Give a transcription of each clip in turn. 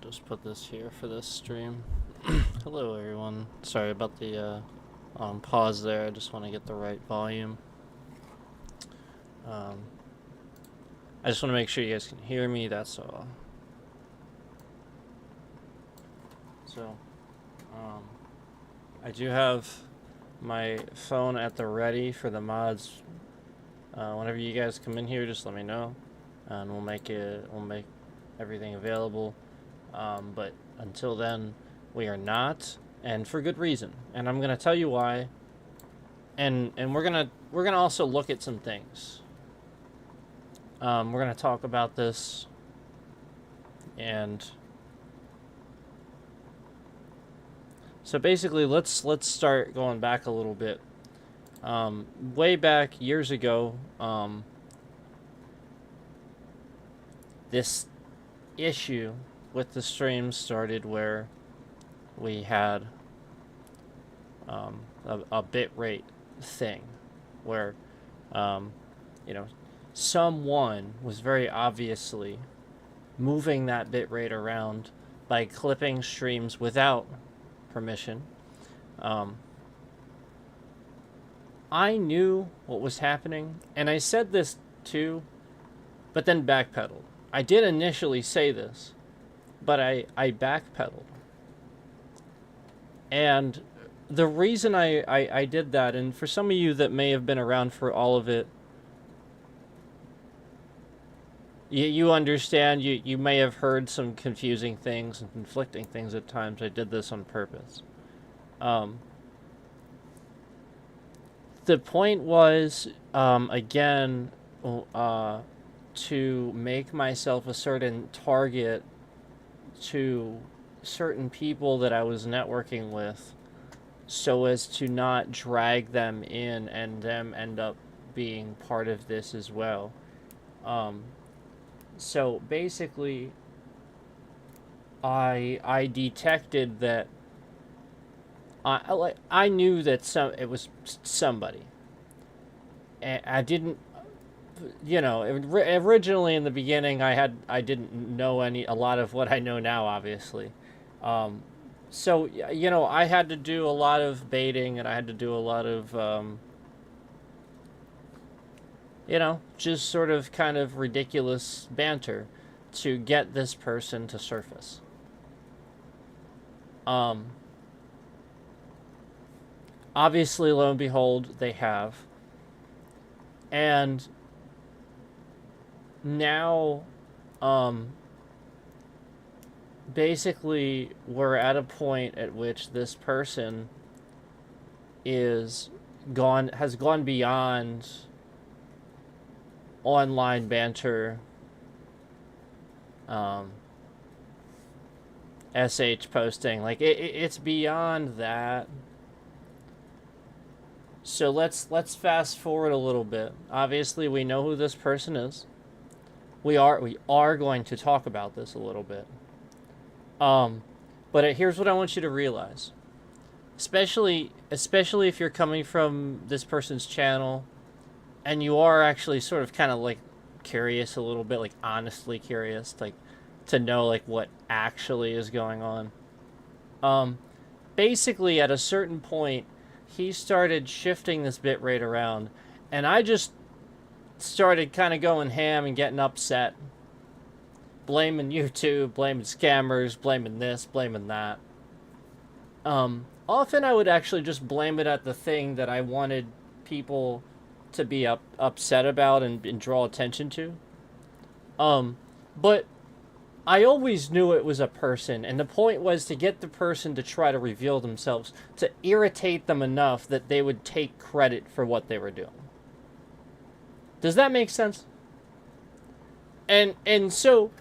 just put this here for this stream. Hello, everyone. Sorry about the pause there. I just want to get the right volume. I just want to make sure you guys can hear me, that's all. So, I do have my phone at the ready for the mods. Whenever you guys come in here, just let me know, and we'll make everything available. But until then, we are not, and for good reason. And I'm gonna tell you why. And we're gonna also look at some things. We're gonna talk about this, and so basically, let's start going back a little bit. Way back years ago, this issue with the streams started where we had a bit rate thing where you know, someone was very obviously moving that bit rate around by clipping streams without permission. I knew what was happening, and I said this too, but then backpedaled. I did initially say this, but I backpedaled. And the reason I did that, and for some of you that may have been around for all of it, you understand, you may have heard some confusing things and conflicting things at times. I did this on purpose. The point was, again, to make myself a certain target to certain people that I was networking with, so as to not drag them in and them end up being part of this as well. So basically, I detected that I knew that it was somebody, and I didn't, you know, originally in the beginning I didn't know a lot of what I know now, obviously. So, you know, I had to do a lot of baiting, and I had to do a lot of, you know, just sort of kind of ridiculous banter to get this person to surface. Obviously, lo and behold, they have. And now, basically, we're at a point at which this person has gone beyond online banter, SH posting. Like, it's beyond that. So let's fast forward a little bit. Obviously, we know who this person is. We are going to talk about this a little bit. But here's what I want you to realize. Especially if you're coming from this person's channel, and you are actually sort of kind of like curious a little bit, like honestly curious, like to know like what actually is going on. Basically, at a certain point, he started shifting this bitrate around, and I just started kind of going ham and getting upset, blaming YouTube, blaming scammers, blaming this, blaming that. Often I would actually just blame it at the thing that I wanted people to be upset about and draw attention to. But I always knew it was a person, and the point was to get the person to try to reveal themselves, to irritate them enough that they would take credit for what they were doing. Does that make sense? And so,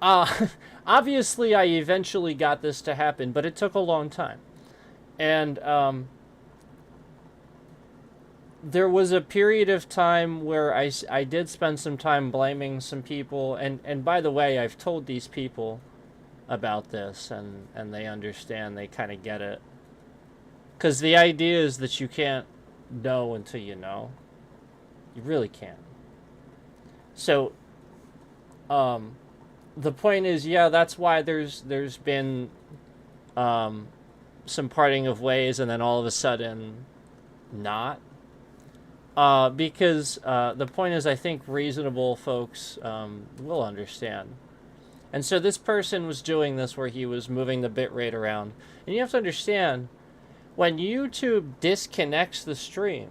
obviously I eventually got this to happen, but it took a long time. And, there was a period of time where I did spend some time blaming some people, and by the way, I've told these people about this, and they understand, they kind of get it. Because the idea is that you can't know until you know. You really can't. So, the point is, yeah, that's why there's been some parting of ways, and then all of a sudden, not. Because the point is, I think reasonable folks will understand. And so this person was doing this where he was moving the bitrate around. And you have to understand, when YouTube disconnects the stream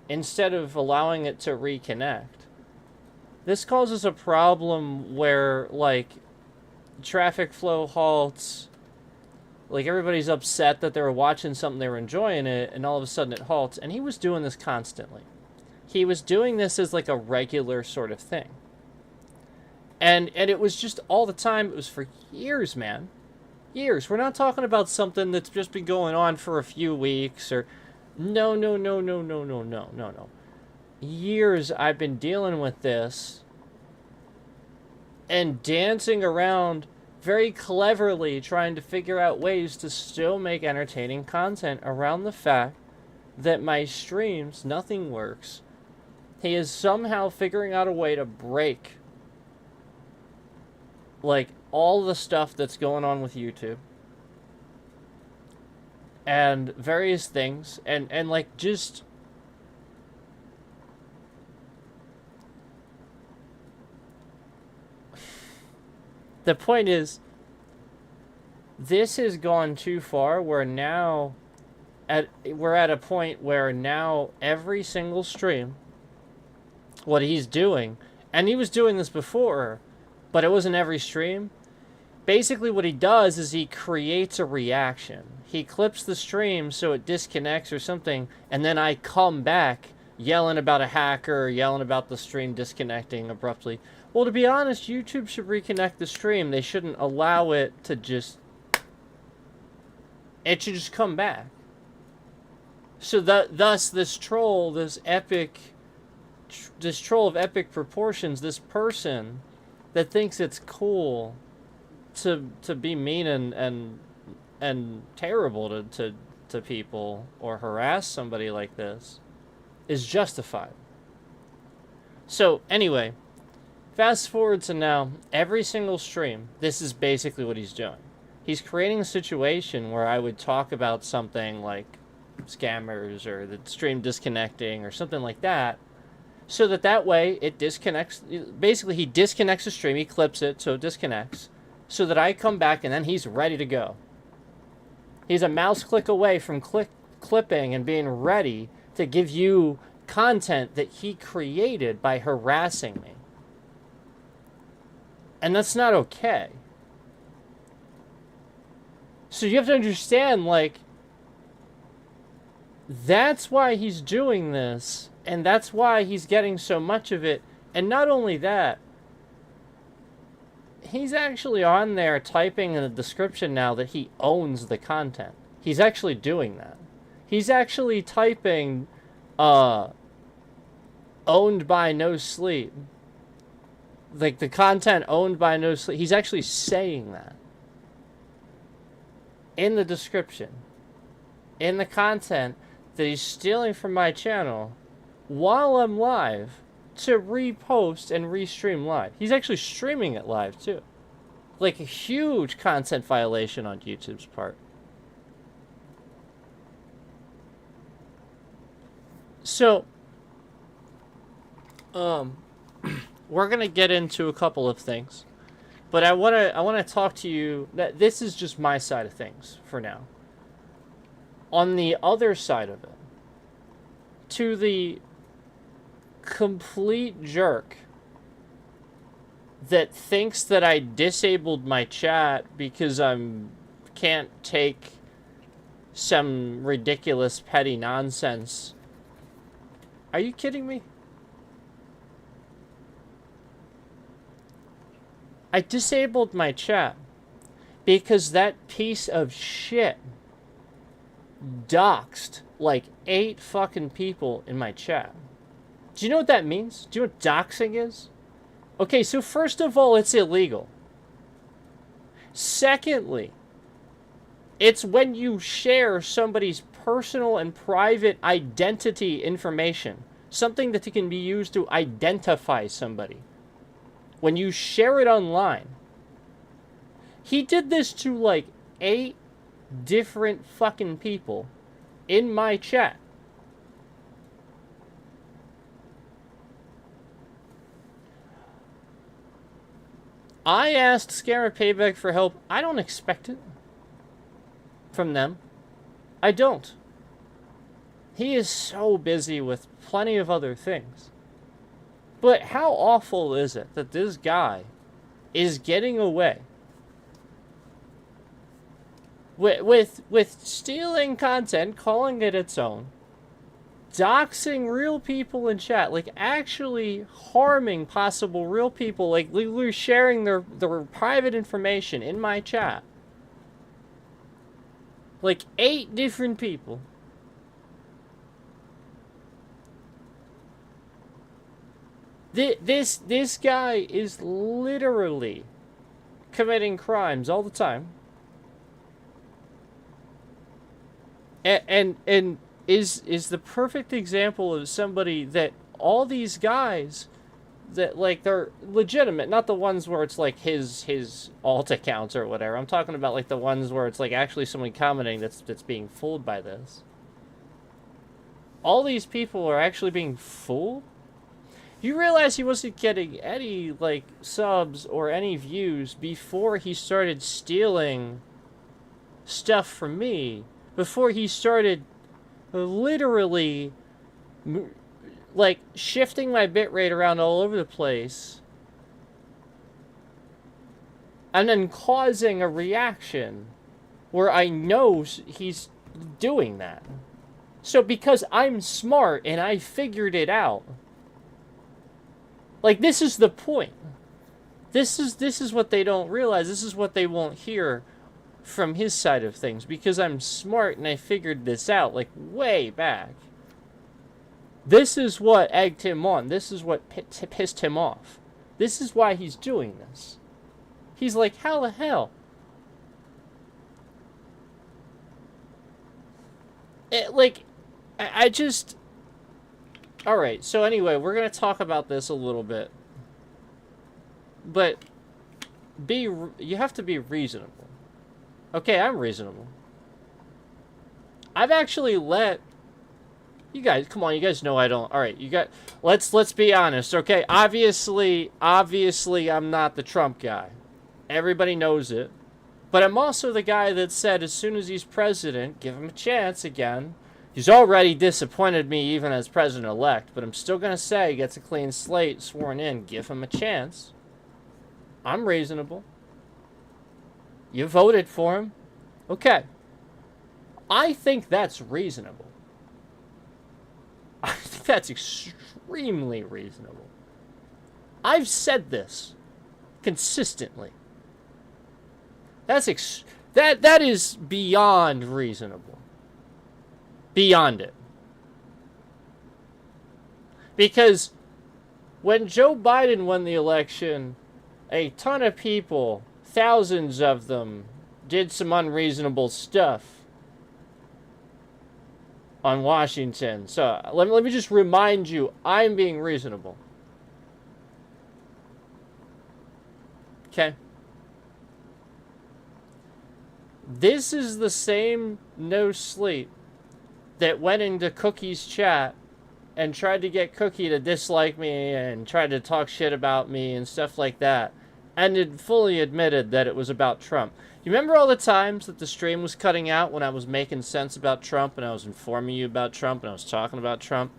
instead of allowing it to reconnect, this causes a problem where, like, traffic flow halts. Like, everybody's upset that they were watching something, they were enjoying it, and all of a sudden it halts. And he was doing this constantly. He was doing this as, like, a regular sort of thing. And it was just all the time. It was for years, man. Years. We're not talking about something that's just been going on for a few weeks or... No. Years I've been dealing with this and dancing around very cleverly trying to figure out ways to still make entertaining content around the fact that my streams, nothing works. He is somehow figuring out a way to break, like, all the stuff that's going on with YouTube and various things, and like, just the point is, this has gone too far where now we're at a point where now every single stream, what he's doing, and he was doing this before, but it wasn't every stream. Basically what he does is he creates a reaction. He clips the stream so it disconnects or something, and then I come back yelling about a hacker, yelling about the stream disconnecting abruptly. Well, to be honest, YouTube should reconnect the stream. They shouldn't allow it to just... It should just come back. So thus this troll, this troll of epic proportions, this person that thinks it's cool to be mean and terrible to people or harass somebody like this is justified. So anyway, fast forward to now, every single stream, this is basically what he's doing. He's creating a situation where I would talk about something like scammers or the stream disconnecting or something like that, so that way it disconnects. Basically, he disconnects the stream, he clips it so it disconnects, so that I come back and then he's ready to go. He's a mouse click away from clipping and being ready to give you content that he created by harassing me. And that's not okay. So you have to understand, like, that's why he's doing this, and that's why he's getting so much of it. And not only that, he's actually on there typing in the description now that he owns the content. He's actually doing that. He's actually typing, owned by No Sleep. Like, the content owned by No Sleep. He's actually saying that in the description, in the content that he's stealing from my channel while I'm live to repost and restream live. He's actually streaming it live too. Like, a huge content violation on YouTube's part. So, we're gonna get into a couple of things. But I wanna talk to you, that this is just my side of things for now. On the other side of it, to the complete jerk that thinks that I disabled my chat because can't take some ridiculous petty nonsense. Are you kidding me? I disabled my chat because that piece of shit doxed like 8 fucking people in my chat. Do you know what that means? Do you know what doxing is? Okay, so first of all, it's illegal. Secondly, it's when you share somebody's personal and private identity information, something that can be used to identify somebody. When you share it online, He did this to like 8 different fucking people in my chat. I asked Scammer Payback for help. I don't expect it from them. I don't. He is so busy with plenty of other things. But how awful is it that this guy is getting away with stealing content, calling it its own, doxing real people in chat, like actually harming possible real people, like literally sharing their private information in my chat. Like 8 different people. This guy is literally committing crimes all the time. And is the perfect example of somebody that all these guys that like they're legitimate, not the ones where it's like his alt accounts or whatever. I'm talking about like the ones where it's like actually someone commenting that's being fooled by this. All these people are actually being fooled. You realize he wasn't getting any like subs or any views before he started stealing stuff from me, before he started literally like shifting my bitrate around all over the place and then causing a reaction where I know he's doing that. So because I'm smart and I figured it out, like this is the point. This is what they don't realize. This is what they won't hear from his side of things, because I'm smart and I figured this out like way back. This is what egged him on. This is what pissed him off. This is why he's doing this. He's like, how the hell? I just... Alright, so anyway, we're going to talk about this a little bit. But you have to be reasonable. Okay, I'm reasonable. I've actually let... You guys, come on, you guys know I don't... Alright, you got... Let's be honest, okay? Obviously, I'm not the Trump guy. Everybody knows it. But I'm also the guy that said as soon as he's president, give him a chance again. He's already disappointed me even as president-elect, but I'm still going to say he gets a clean slate, sworn in, give him a chance. I'm reasonable. You voted for him. Okay. I think that's reasonable. I think that's extremely reasonable. I've said this consistently. That is beyond reasonable. Beyond it. Because when Joe Biden won the election, a ton of people, thousands of them, did some unreasonable stuff on Washington. So let me just remind you, I'm being reasonable. Okay? This is the same no sleep that went into Cookie's chat and tried to get Cookie to dislike me and tried to talk shit about me and stuff like that, and it fully admitted that it was about Trump. You remember all the times that the stream was cutting out when I was making sense about Trump and I was informing you about Trump and I was talking about Trump?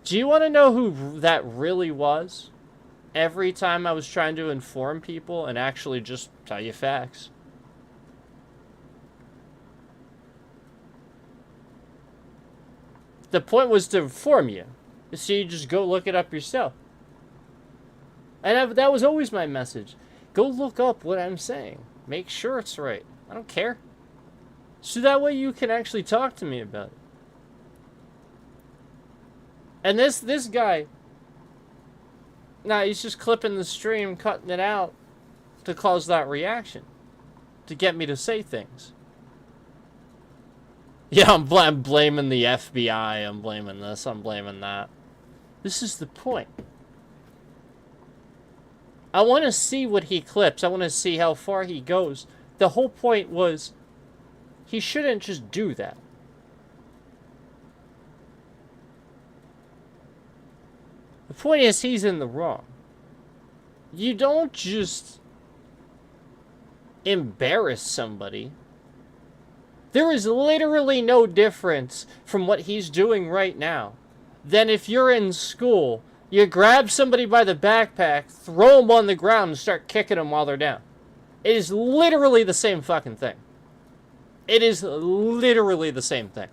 Do you want to know who that really was? Every time I was trying to inform people and actually just tell you facts. The point was to inform you. So you just go look it up yourself. And that was always my message. Go look up what I'm saying. Make sure it's right. I don't care. So that way you can actually talk to me about it. And this guy... Nah, he's just clipping the stream, cutting it out to cause that reaction. To get me to say things. Yeah, I'm blaming the FBI. I'm blaming this. I'm blaming that. This is the point. I want to see what he clips. I want to see how far he goes The whole point was he shouldn't just do that. The point is he's in the wrong. You don't just embarrass somebody. There is literally no difference from what he's doing right now than if you're in school, you grab somebody by the backpack, throw them on the ground, and start kicking them while they're down. It is literally the same fucking thing. It is literally the same thing.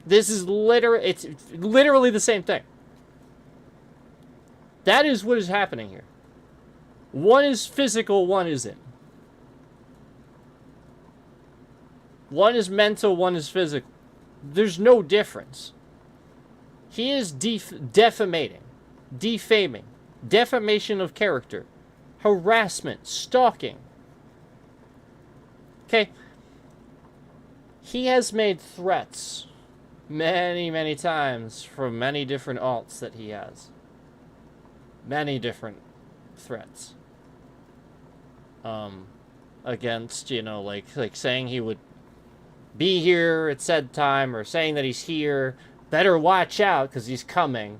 It's literally the same thing. That is what is happening here. One is physical, one isn't. One is mental, one is physical. There's no difference. He is defaming, defamation of character, harassment, stalking. Okay? He has made threats many, many times from many different alts that he has. Many different threats. Against, you know, like saying he would be here at said time, or saying that he's here, better watch out because he's coming.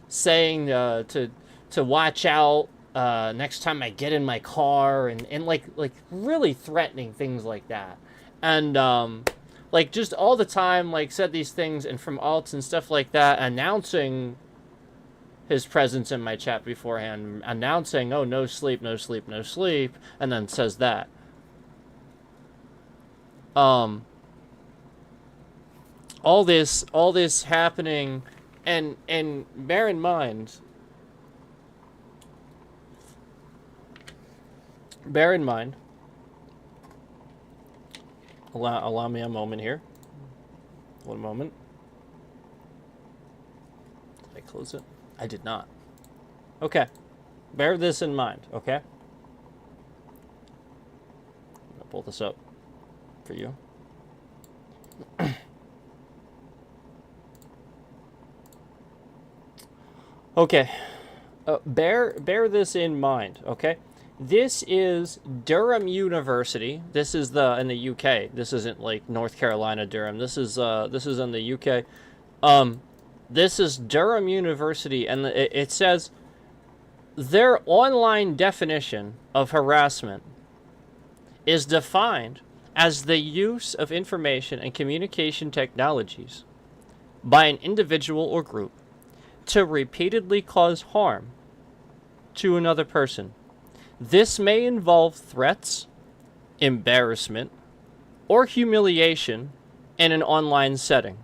Saying to watch out next time I get in my car, and like really threatening things like that. And like just all the time, like said these things, and from alts and stuff like that, announcing his presence in my chat beforehand, announcing, oh, no sleep, no sleep, no sleep, and then says that. All this happening, and bear in mind, allow me a moment here. One moment. Did I close it? I did not. Okay. Bear this in mind, okay? I'm going to pull this up for you. Okay. Bear this in mind, okay? This is Durham University. This is in the UK. This isn't like North Carolina, Durham. This is in the UK. This is Durham University, and it says their online definition of harassment is defined as the use of information and communication technologies by an individual or group to repeatedly cause harm to another person. This may involve threats, embarrassment, or humiliation in an online setting.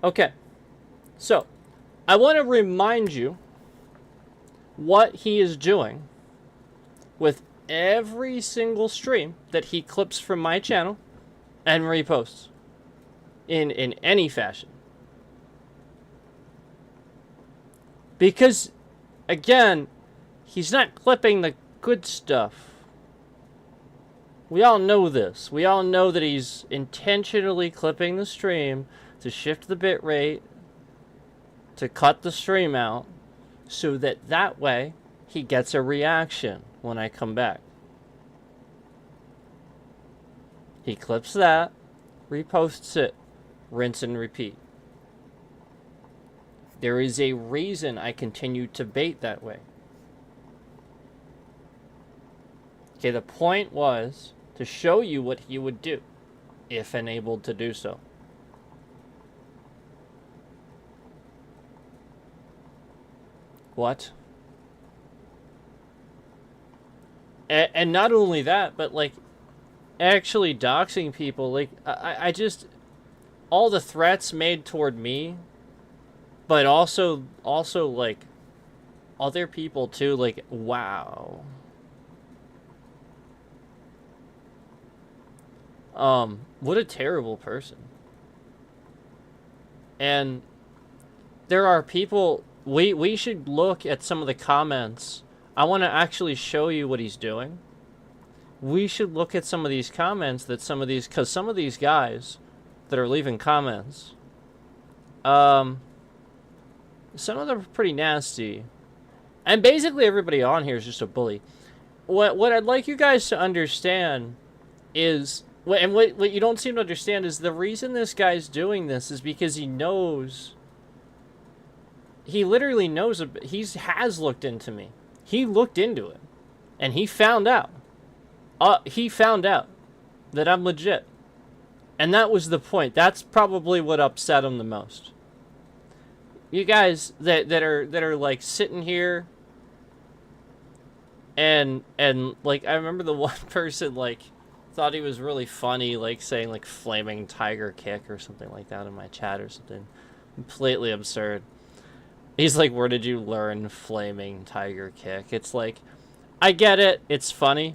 Okay, so I want to remind you what he is doing with every single stream that he clips from my channel and reposts in any fashion. Because, again, he's not clipping the good stuff. We all know this. We all know that he's intentionally clipping the stream to shift the bit rate, to cut the stream out, so that way he gets a reaction when I come back. He clips that, reposts it, rinse and repeat. There is a reason I continue to bait that way. Okay, the point was to show you what he would do, if enabled to do so. What? And not only that, but like actually doxing people. Like I just, all the threats made toward me, but also like other people too. Like, wow. What a terrible person. And there are people. We should look at some of the comments. I want to actually show you what he's doing. We should look at some of these comments that because some of these guys that are leaving comments Some of them are pretty nasty. And basically everybody on here is just a bully. What I'd like you guys to understand is, what you don't seem to understand is the reason this guy's doing this is because he knows, he literally knows, he has looked into me. He looked into it. And he found out. He found out that I'm legit. And that was the point. That's probably what upset him the most. You guys that are like sitting here and like, I remember the one person like thought he was really funny, like saying like flaming tiger kick or something like that in my chat or something. Completely absurd. He's like, where did you learn flaming tiger kick? It's like, I get it, it's funny,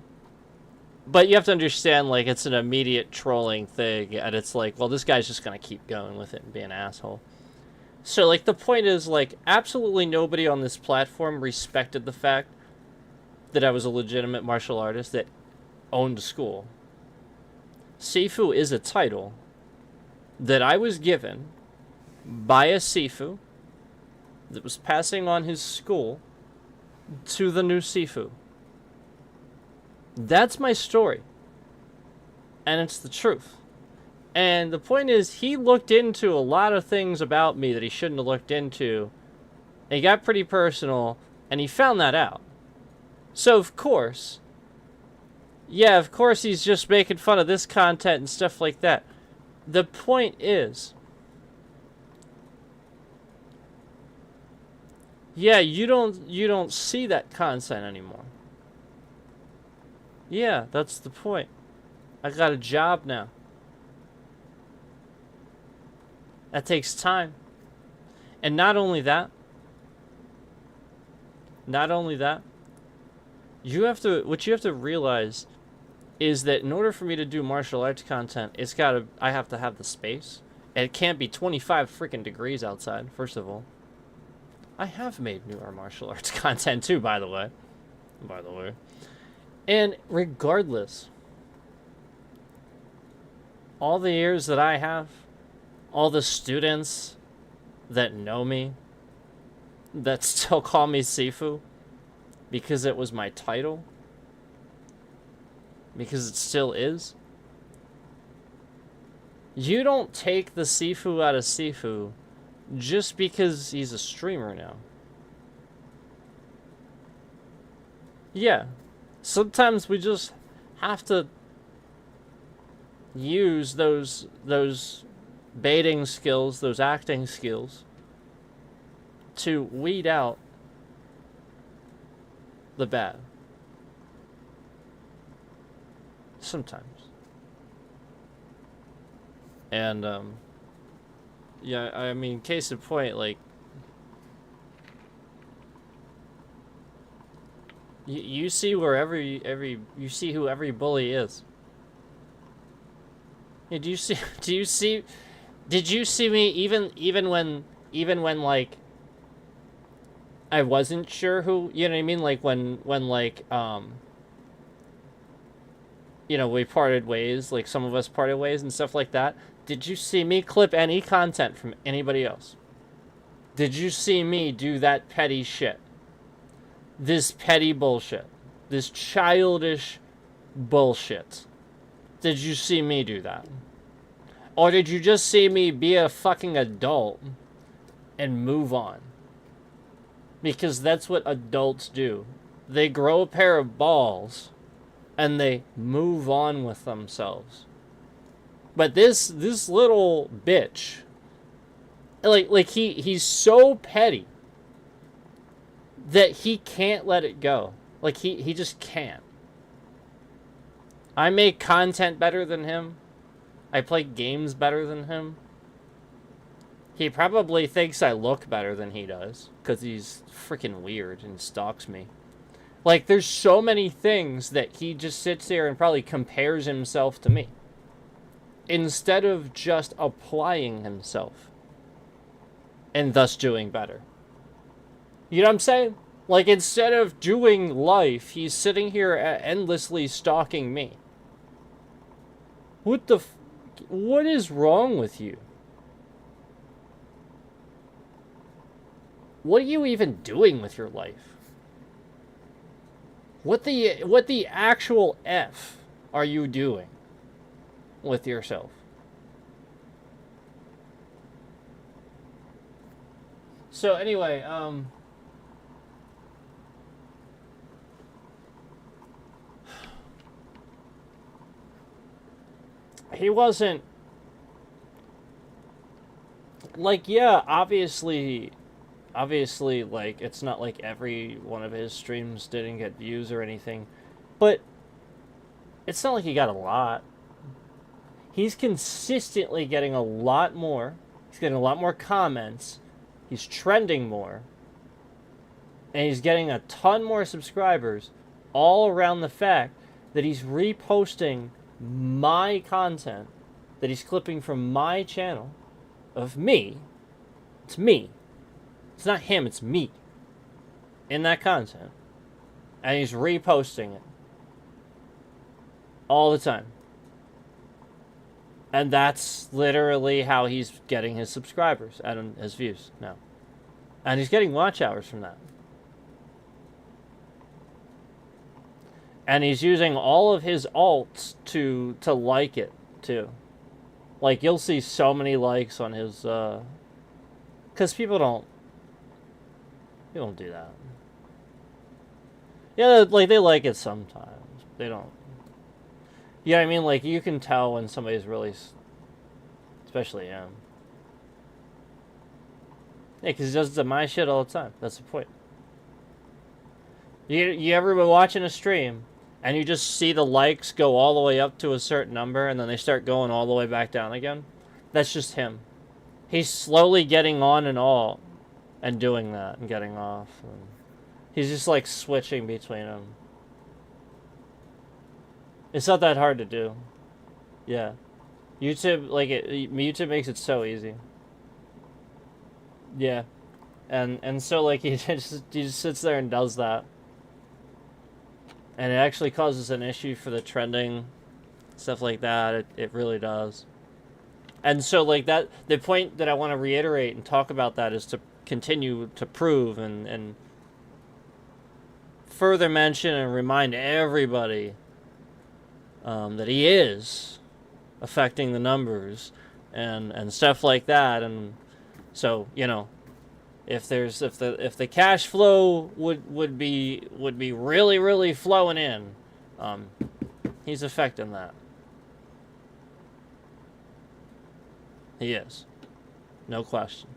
but you have to understand, like, it's an immediate trolling thing, and it's like, well, this guy's just gonna keep going with it and be an asshole. So, like, the point is, like, absolutely nobody on this platform respected the fact that I was a legitimate martial artist that owned a school. Sifu is a title that I was given by a Sifu that was passing on his school to the new Sifu. That's my story. And it's the truth. And the point is, he looked into a lot of things about me that he shouldn't have looked into. And he got pretty personal, and he found that out. So, of course, yeah, of course he's just making fun of this content and stuff like that. The point is, yeah, you don't see that content anymore. Yeah, that's the point. I got a job now. That takes time. And not only that, you have to, what you have to realize is that in order for me to do martial arts content, I have to have the space. And it can't be 25 freaking degrees outside, first of all. I have made newer martial arts content too, by the way. And regardless, all the years that I have, all the students that know me, that still call me Sifu, because it was my title, because it still is, you don't take the Sifu out of Sifu just because he's a streamer now. Yeah. Sometimes we just have to use those baiting skills, those acting skills, to weed out the bad. Sometimes. And, yeah, I mean, case in point, like, you see where you see who every bully is. Yeah, did you see me even when like I wasn't sure who, you know what I mean, like when like you know, we parted ways, like some of us parted ways and stuff like that. Did you see me clip any content from anybody else? Did you see me do that petty shit? This petty bullshit. This childish bullshit. Did you see me do that? Or did you just see me be a fucking adult and move on? Because that's what adults do. They grow a pair of balls and they move on with themselves. But this little bitch, like he's so petty that he can't let it go. Like, he just can't. I make content better than him. I play games better than him. He probably thinks I look better than he does, because he's freaking weird and stalks me. Like, there's so many things that he just sits there and probably compares himself to me, instead of just applying himself, and thus doing better. You know what I'm saying? Like, instead of doing life, he's sitting here endlessly stalking me. What is wrong with you? what are you even doing with your life? What the actual F are you doing with yourself? So anyway, he wasn't like, yeah, obviously, like, it's not like every one of his streams didn't get views or anything, but it's not like he got a lot. He's consistently getting a lot more. He's getting a lot more comments. He's trending more. And he's getting a ton more subscribers, all around the fact that he's reposting my content, that he's clipping from my channel, of me. It's me. It's not him, it's me. In that content. And he's reposting it. All the time. And that's literally how he's getting his subscribers and his views now. And he's getting watch hours from that. And he's using all of his alts to like it, too. Like, you'll see so many likes on his, because people don't do that. Yeah, like, they like it sometimes. They don't. Yeah, I mean, like, you can tell when somebody's really, especially him. Yeah, because he does my shit all the time. That's the point. You ever been watching a stream, and you just see the likes go all the way up to a certain number, and then they start going all the way back down again? That's just him. He's slowly getting on and all, and doing that, and getting off. And he's just, like, switching between them. It's not that hard to do. Yeah. YouTube, like, YouTube makes it so easy. Yeah. And so, like, he just sits there and does that. And it actually causes an issue for the trending, stuff like that. It really does. And so, like, that, the point that I want to reiterate and talk about that is to continue to prove and further mention and remind everybody that he is affecting the numbers and stuff like that. And so, you know, if the cash flow would be really flowing in, he's affecting that. He is, no question.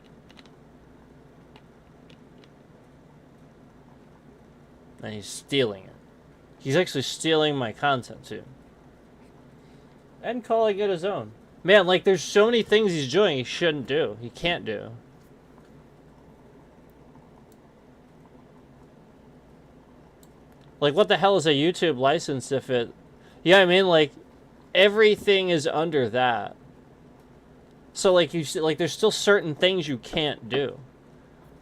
And he's stealing it. He's actually stealing my content too, and calling it his own. Man, like, there's so many things he's doing he shouldn't do. He can't do. Like, what the hell is a YouTube license if it... Yeah, I mean, like, everything is under that. So, like, there's still certain things you can't do.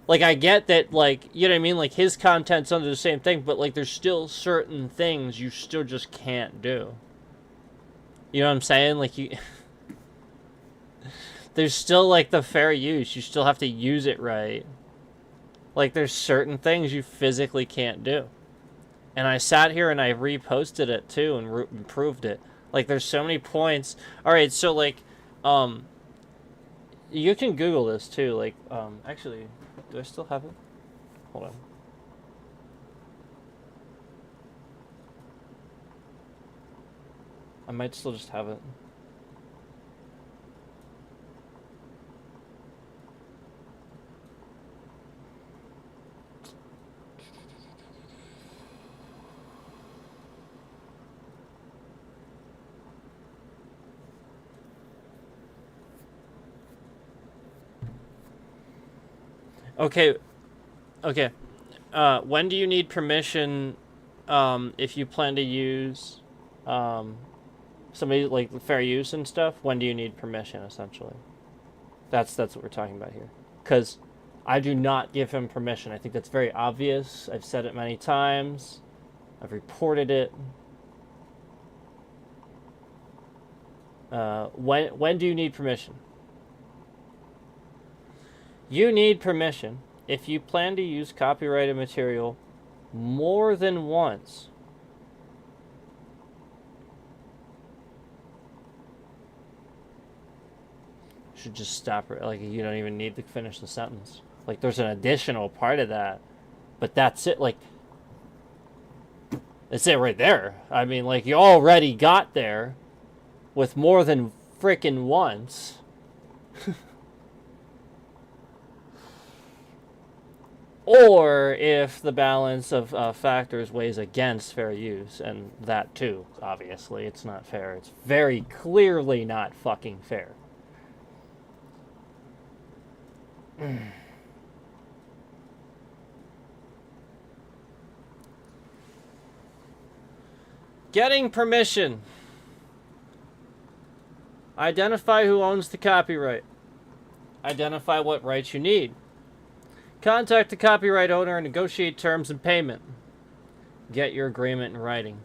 Like, I get that, like, you know what I mean? Like, his content's under the same thing, but, like, there's still certain things you still just can't do. You know what I'm saying? Like, you... There's still, like, the fair use. You still have to use it right. Like, there's certain things you physically can't do. And I sat here and I reposted it too and improved it. Like, there's so many points. Alright, so, like, you can Google this too. Like, actually, do I still have it? Hold on. I might still just have it. Okay. When do you need permission if you plan to use somebody, like, fair use and stuff? When do you need permission, essentially? That's what we're talking about here. Because I do not give him permission. I think that's very obvious. I've said it many times. I've reported it. When do you need permission? You need permission If you plan to use copyrighted material more than once, you should just stop it. Like, you don't even need to finish the sentence. Like, there's an additional part of that, but that's it. Like, that's it right there. I mean, like, you already got there with more than frickin' once. Or if the balance of factors weighs against fair use, and that too, obviously, it's not fair. It's very clearly not fucking fair. Getting permission. Identify who owns the copyright. Identify what rights you need. Contact the copyright owner and negotiate terms and payment. Get your agreement in writing.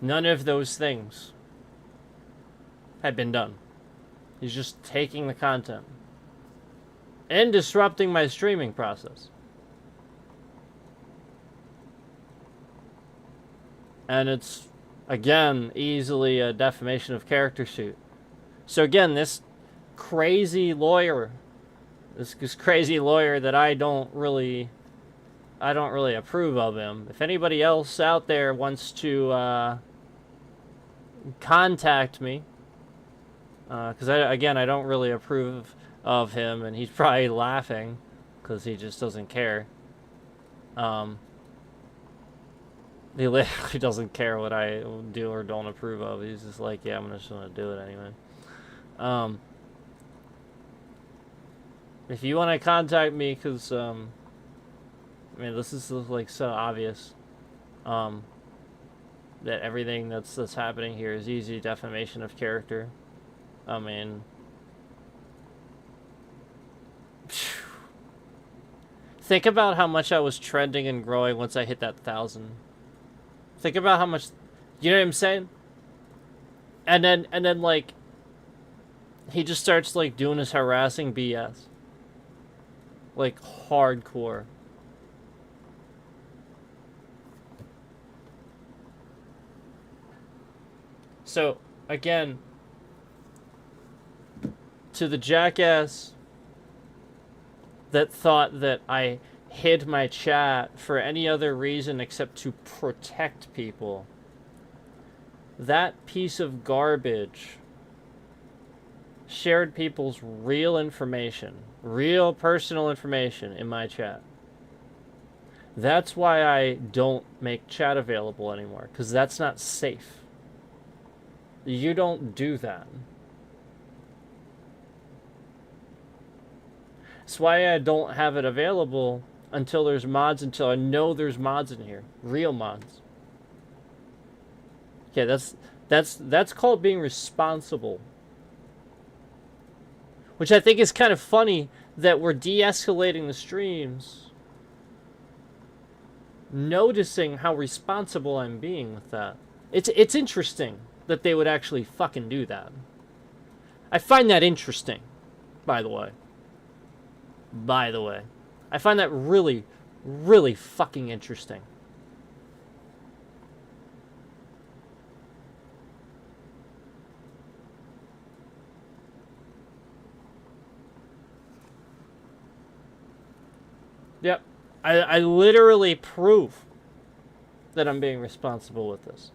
None of those things had been done. He's just taking the content and disrupting my streaming process. And it's, again, easily a defamation of character suit. So again, this crazy lawyer that I don't really approve of him. If anybody else out there wants to contact me, because I don't really approve of him, and he's probably laughing because he just doesn't care. He literally doesn't care what I do or don't approve of. He's just like, yeah, I'm just gonna do it anyway. If you want to contact me, because, I mean, this is, like, so obvious, that everything that's happening here is easy defamation of character. I mean, think about how much I was trending and growing once I hit that 1,000. Think about how much, you know what I'm saying? And then, like, he just starts, like, doing his harassing BS. Like, hardcore. So, again, to the jackass that thought that I hid my chat for any other reason except to protect people, that piece of garbage shared people's real information, real personal information in my chat. That's why I don't make chat available anymore, because that's not safe. You don't do that. That's why I don't have it available until there's mods, until I know there's mods in here. Real mods. Okay, that's called being responsible. Which I think is kind of funny that we're de-escalating the streams, noticing how responsible I'm being with that. It's interesting that they would actually fucking do that. I find that interesting, by the way. I find that really, really fucking interesting. Yep. I literally prove that I'm being responsible with this.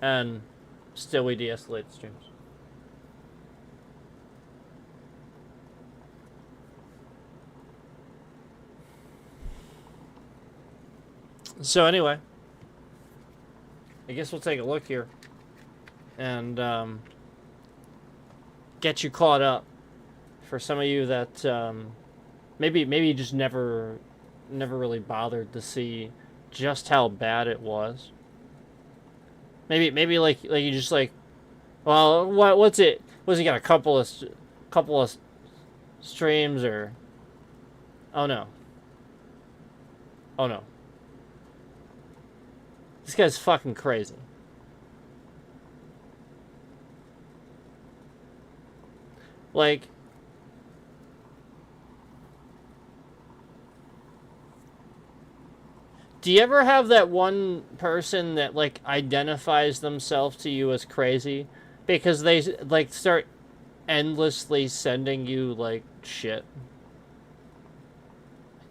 And still we de-escalate the streams. So anyway, I guess we'll take a look here and get you caught up. For some of you that maybe you just never really bothered to see just how bad it was. Maybe like you just like, well, what's it? What's he got? A couple of streams, or oh no. This guy's fucking crazy. Like, do you ever have that one person that, like, identifies themselves to you as crazy because they, like, start endlessly sending you, like, shit?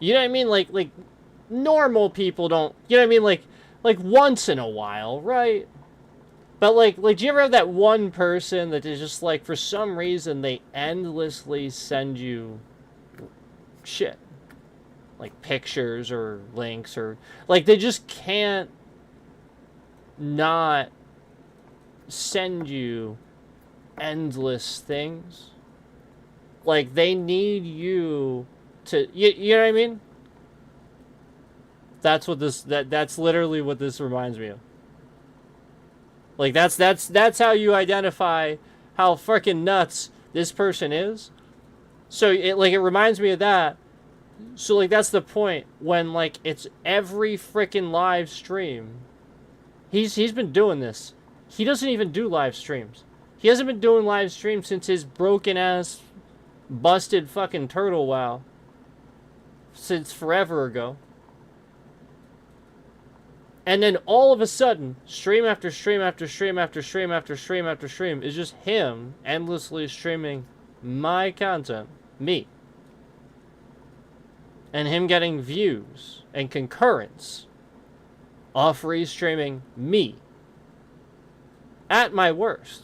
You know what I mean? Like normal people don't, you know what I mean? Like once in a while, right? But like, do you ever have that one person that is just like, for some reason, they endlessly send you shit? Like pictures or links, or like they just can't not send you endless things. Like they need you to, you know what I mean? That's what that's literally what this reminds me of. Like that's how you identify how freaking nuts this person is. So it reminds me of that. So like that's the point when like it's every freaking live stream. He's been doing this. He doesn't even do live streams. He hasn't been doing live streams since his broken ass busted fucking turtle wow. Since forever ago. And then all of a sudden, stream after stream after stream after stream after stream after stream is just him endlessly streaming my content, me. And him getting views and concurrence off restreaming me at my worst.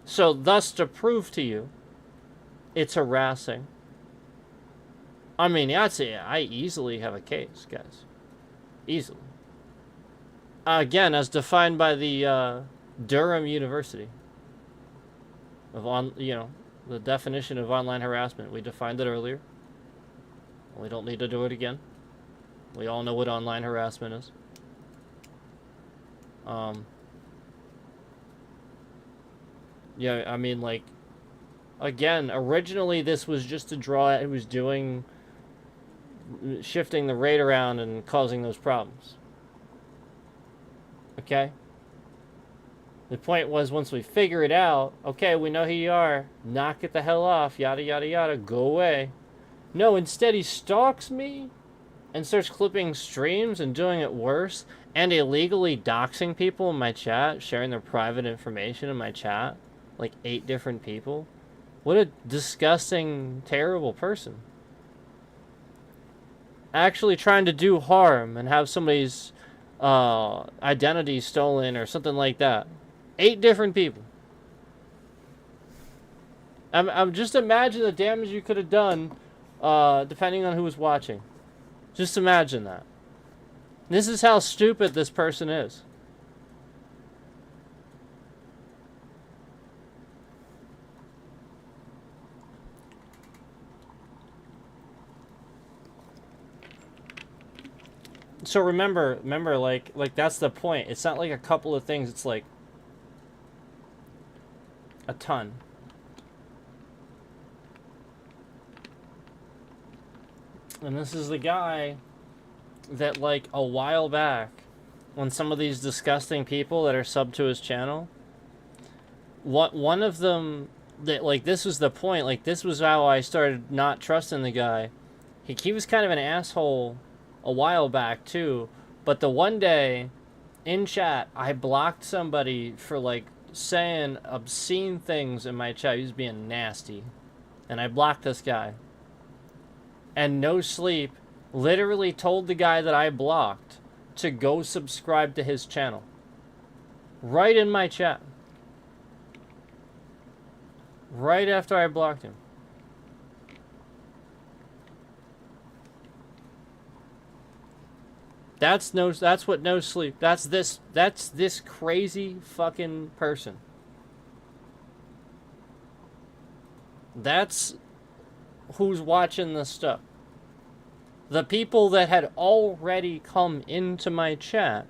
So thus to prove to you, it's harassing. I mean, I'd say I easily have a case, guys. Easily. Again, as defined by the Durham University of the definition of online harassment. We defined it earlier. We don't need to do it again. We all know what online harassment is. Yeah, I mean, like, again, originally this was just to draw. It was doing, shifting the rate around and causing those problems. Okay? The point was, once we figure it out, okay, we know who you are, knock it the hell off, yada yada yada, go away. No, instead he stalks me and starts clipping streams and doing it worse, and illegally doxing people in my chat, sharing their private information in my chat, like 8 different people. What a disgusting, terrible person. Actually trying to do harm and have somebody's identity stolen or something like that. 8 different people. I'm just imagine the damage you could have done, depending on who was watching. Just imagine that. This is how stupid this person is. So remember, like that's the point. It's not like a couple of things. It's like a ton. And this is the guy that, like, a while back, when some of these disgusting people that are sub to his channel, one of them, that, like, this was the point, like, this was how I started not trusting the guy. He was kind of an asshole a while back, too, but the one day, in chat, I blocked somebody for, like, saying obscene things in my chat. He was being nasty. And I blocked this guy. And No Sleep literally told the guy that I blocked to go subscribe to his channel. Right in my chat. Right after I blocked him. That's what No Sleep. That's this crazy fucking person. That's who's watching this stuff. The people that had already come into my chat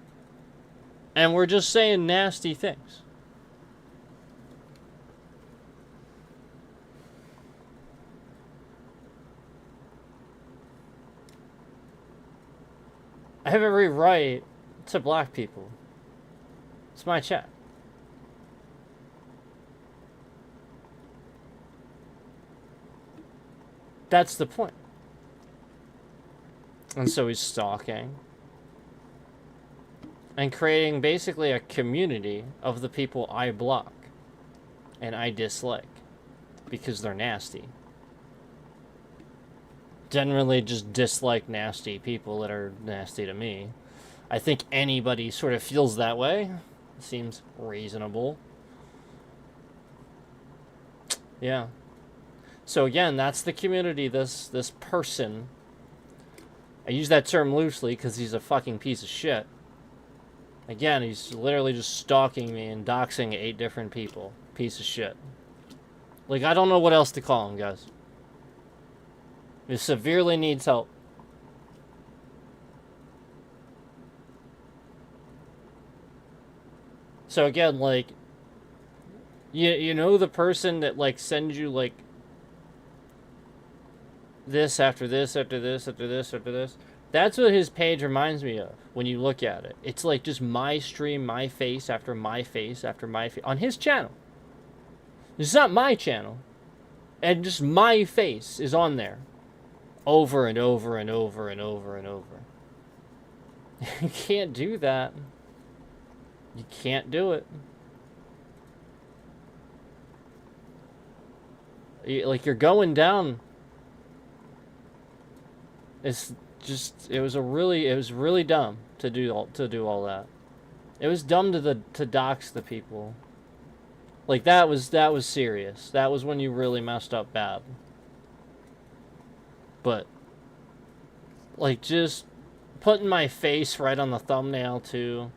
and were just saying nasty things. I have every right to block people. It's my chat. That's the point. And so he's stalking and creating basically a community of the people I block and I dislike because they're nasty. Generally just dislike nasty people that are nasty to me. I think anybody sort of feels that way. Seems reasonable. Yeah. So again, that's the community, this person. I use that term loosely because he's a fucking piece of shit. Again, he's literally just stalking me and doxing 8 different people. Piece of shit. Like, I don't know what else to call him, guys. He severely needs help. So again, like, you know the person that, like, sends you, like, this after this after this after this after this? That's what his page reminds me of when you look at it. It's like just my stream, my face after my face after my face on his channel. It's not my channel. And just my face is on there. Over and over and over and over and over. You can't do that. You can't do it. Like, you're going down. It's just, it was really dumb to do all that. It was dumb to dox the people. Like, that was serious. That was when you really messed up bad. But, like, just putting my face right on the thumbnail too.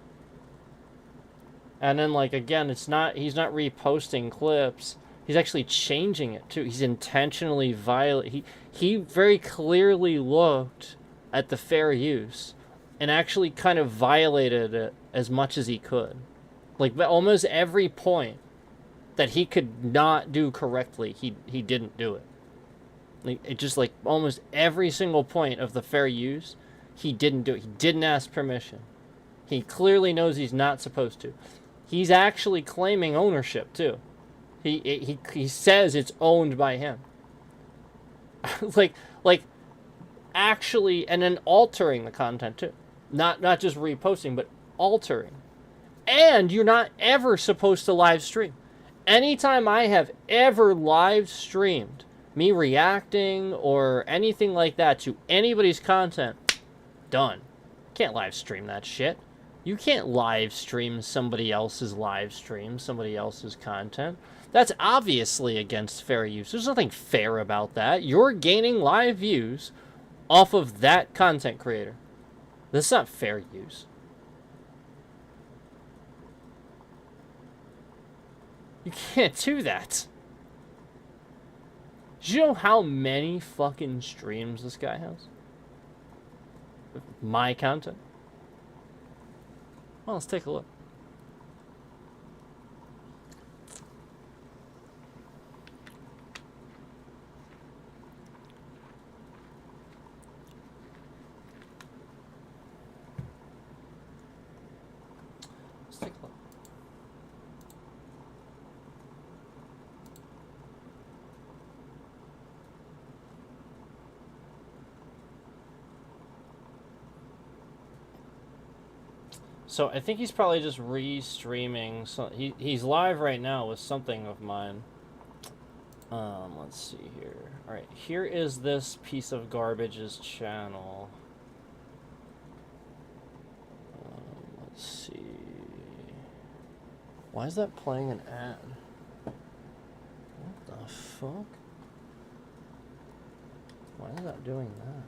And then, like, again, he's not reposting clips. He's actually changing it too. He's intentionally he very clearly looked at the fair use and actually kind of violated it as much as he could. Like, almost every point that he could not do correctly, he didn't do it. Like, it just, like, almost every single point of the fair use, he didn't do it. He didn't ask permission. He clearly knows he's not supposed to. He's actually claiming ownership too. He says it's owned by him. like actually, and then altering the content too. Not just reposting, but altering. And you're not ever supposed to live stream. Anytime I have ever live streamed me reacting or anything like that to anybody's content, done. Can't live stream that shit. You can't live stream somebody else's live stream, somebody else's content. That's obviously against fair use. There's nothing fair about that. You're gaining live views off of that content creator. That's not fair use. You can't do that. Do you know how many fucking streams this guy has? My content? Well, let's take a look. Let's take a look. So I think he's probably just re-streaming. So he's live right now with something of mine. Let's see here. All right, here is this piece of garbage's channel. Let's see. Why is that playing an ad? What the fuck? Why is that doing that?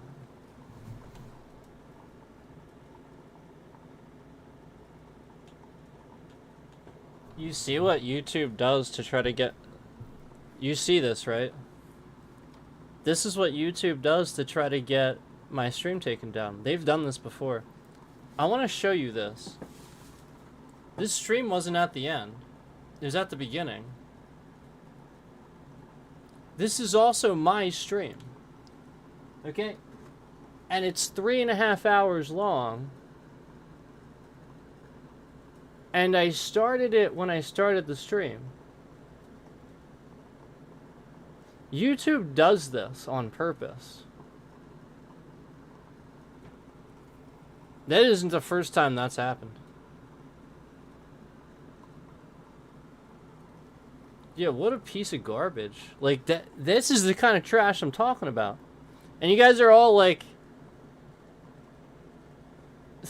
You see what YouTube does to try to get... You see this, right? This is what YouTube does to try to get my stream taken down. They've done this before. I want to show you this. This stream wasn't at the end. It was at the beginning. This is also my stream. Okay? And it's 3.5 hours long. And I started it when I started the stream. YouTube does this on purpose. That isn't the first time that's happened. Yeah, what a piece of garbage. Like, this is the kind of trash I'm talking about. And you guys are all like...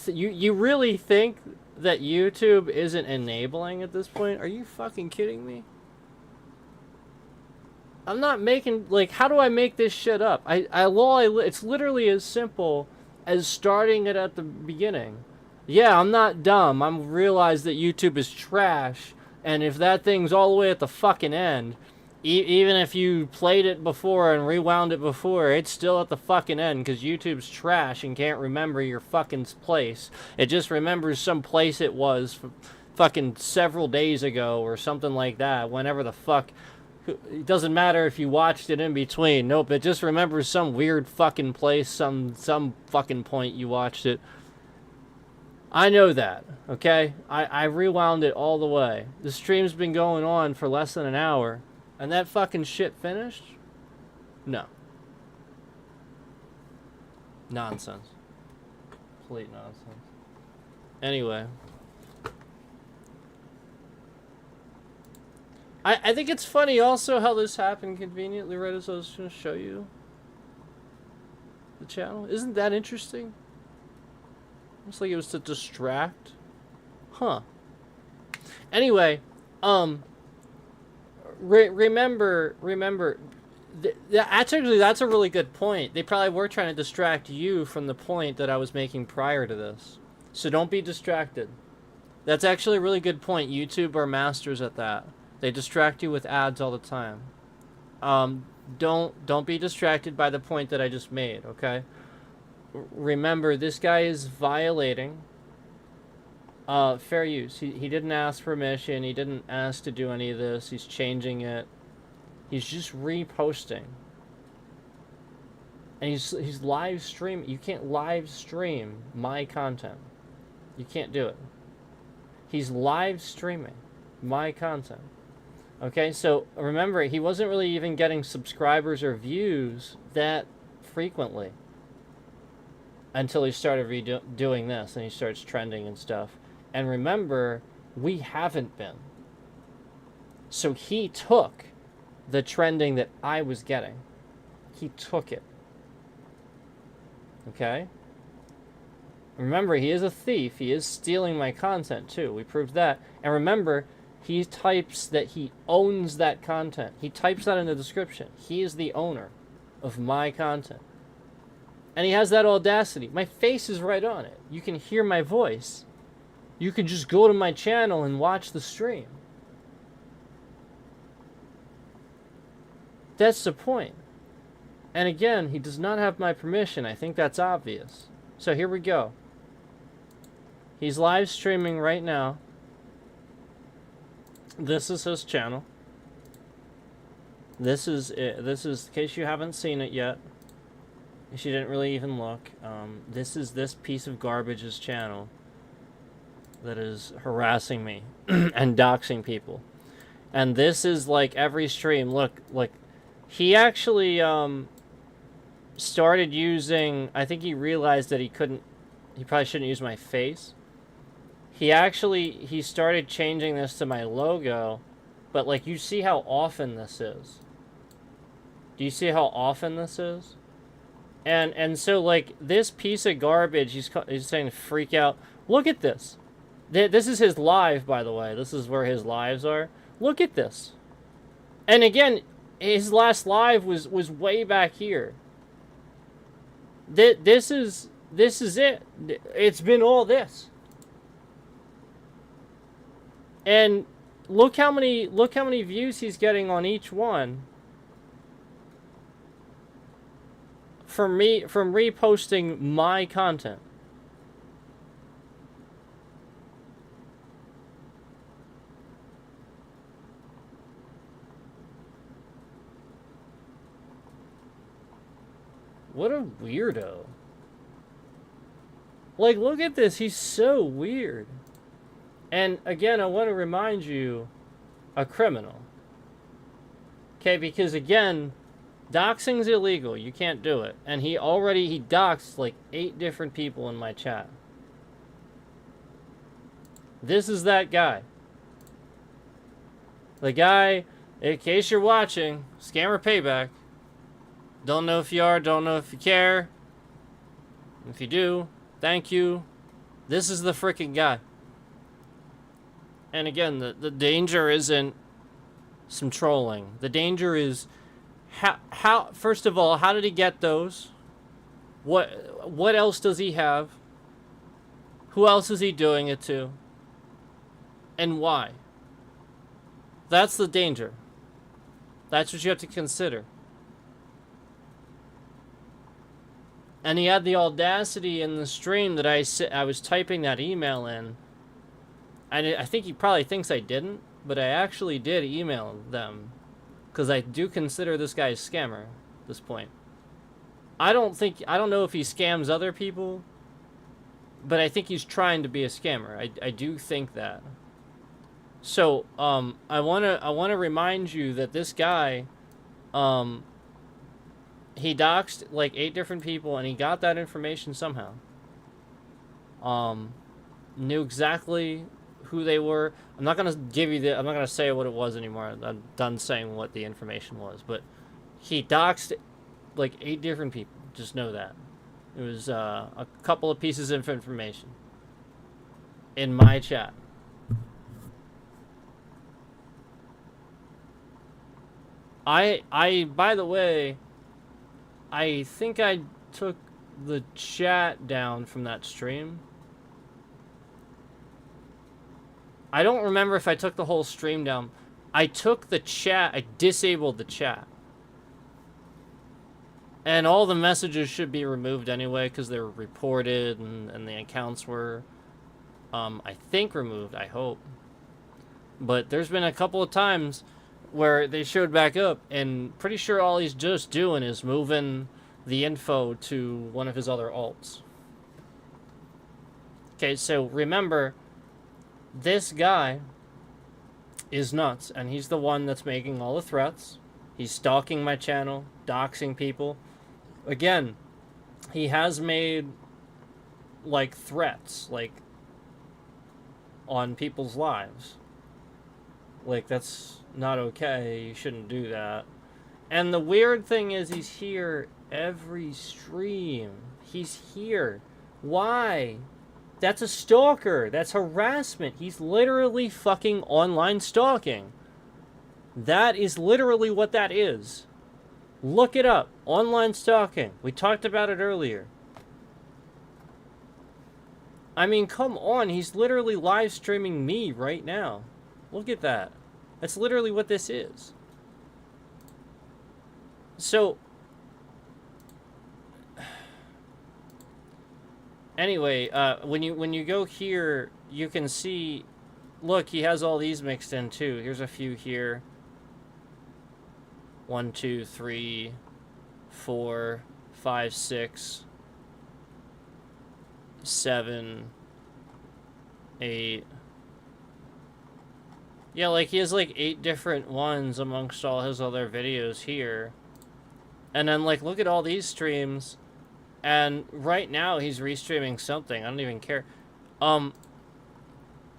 You really think that YouTube isn't enabling at this point? Are you fucking kidding me? I'm not making... Like, how do I make this shit up? It's literally as simple as starting it at the beginning. Yeah, I'm not dumb. I realize that YouTube is trash. And if that thing's all the way at the fucking end, even if you played it before and rewound it before, it's still at the fucking end because YouTube's trash and can't remember your fucking place. It just remembers some place it was fucking several days ago or something like that, whenever the fuck. It doesn't matter if you watched it in between. Nope, it just remembers some weird fucking place, some fucking point you watched it. I know that, okay? I rewound it all the way. The stream's been going on for less than an hour, and that fucking shit finished? No. Nonsense. Complete nonsense. Anyway. I think it's funny also how this happened conveniently right as I was going to show you the channel. Isn't that interesting? Looks like it was to distract. Huh. Anyway, remember, that's a really good point. They probably were trying to distract you from the point that I was making prior to this. So don't be distracted. That's actually a really good point. YouTube are masters at that. They distract you with ads all the time. Don't be distracted by the point that I just made, okay? Remember, this guy is violating fair use. He didn't ask permission. He didn't ask to do any of this. He's changing it. He's just reposting. And he's live streaming. You can't live stream my content. You can't do it. He's live streaming my content. Okay, so remember, he wasn't really even getting subscribers or views that frequently. Until he started doing this, and he starts trending and stuff. And remember, we haven't been. So he took the trending that I was getting. He took it. Okay? Remember, he is a thief. He is stealing my content, too. We proved that. And remember, he types that he owns that content. He types that in the description. He is the owner of my content. And he has that audacity. My face is right on it. You can hear my voice. You can just go to my channel and watch the stream. That's the point. And again, he does not have my permission. I think that's obvious. So here we go. He's live streaming right now. This is his channel. This is it. This is, in case you haven't seen it yet. She didn't really even look. This is this piece of garbage's channel that is harassing me and doxing people. And this is like every stream. Look, he actually started using, I think he realized that he probably shouldn't use my face. He started changing this to my logo, but like you see how often this is. Do you see how often this is? And so, like, this piece of garbage, he's saying freak out. Look at this. This is his live, by the way. This is where his lives are. Look at this. And again, his last live was way back here. This is it. It's been all this. And look how many views he's getting on each one. From reposting my content. What a weirdo. Like, look at this. He's so weird. And again, I want to remind you, a criminal. Okay, because again, Doxing's illegal. You can't do it. And he doxed like 8 different people in my chat. This is that guy. The guy, in case you're watching, Scammer Payback. Don't know if you are, don't know if you care. If you do, thank you. This is the freaking guy. And again, the danger isn't some trolling. The danger is how first of all, how did he get those? What else does he have? Who else is he doing it to? And why? That's the danger. That's what you have to consider. And he had the audacity in the stream that I was typing that email in. And I think he probably thinks I didn't, but I actually did email them. Because I do consider this guy a scammer at this point. I don't know if he scams other people, but I think he's trying to be a scammer. I do think that. So, I wanna remind you that this guy, he doxed like 8 different people, and he got that information somehow. Knew exactly who they were. I'm not gonna say what it was anymore. I'm done saying what the information was, but he doxed like 8 different people. Just know that. It was a couple of pieces of information in my chat. By the way, I think I took the chat down from that stream. I don't remember if I took the whole stream down. I took the chat, I disabled the chat. And all the messages should be removed anyway because they were reported and the accounts were, I think, removed, I hope. But there's been a couple of times where they showed back up, and pretty sure all he's just doing is moving the info to one of his other alts. Okay, so remember, this guy is nuts, and he's the one that's making all the threats. He's stalking my channel, doxing people. Again, he has made, like, threats, like, on people's lives. Like, that's not okay. You shouldn't do that. And the weird thing is he's here every stream. He's here. Why? That's a stalker. That's harassment. He's literally fucking online stalking. That is literally what that is. Look it up. Online stalking. We talked about it earlier. I mean, come on. He's literally live streaming me right now. Look at that. That's literally what this is. So, anyway, when you go here, you can see, look, he has all these mixed in too. Here's a few here. 1, 2, 3, 4, 5, 6, 7, 8. Yeah, like, he has, like, 8 different ones amongst all his other videos here. And then, like, look at all these streams. And right now, he's restreaming something. I don't even care.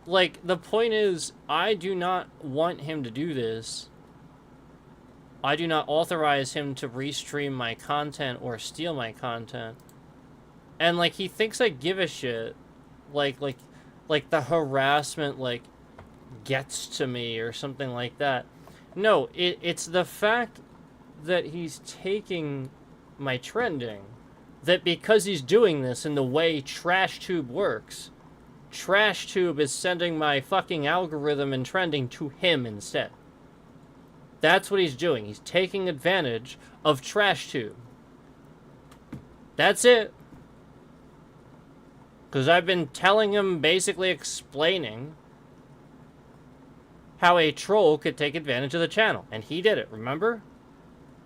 Like, the point is, I do not want him to do this. I do not authorize him to restream my content or steal my content. And, like, he thinks I give a shit. Like the harassment, like, gets to me or something like that. No, it's the fact that he's taking my trending. That because he's doing this in the way TrashTube works, TrashTube is sending my fucking algorithm and trending to him instead. That's what he's doing. He's taking advantage of TrashTube. That's it. Because I've been telling him, basically explaining how a troll could take advantage of the channel. And he did it, remember?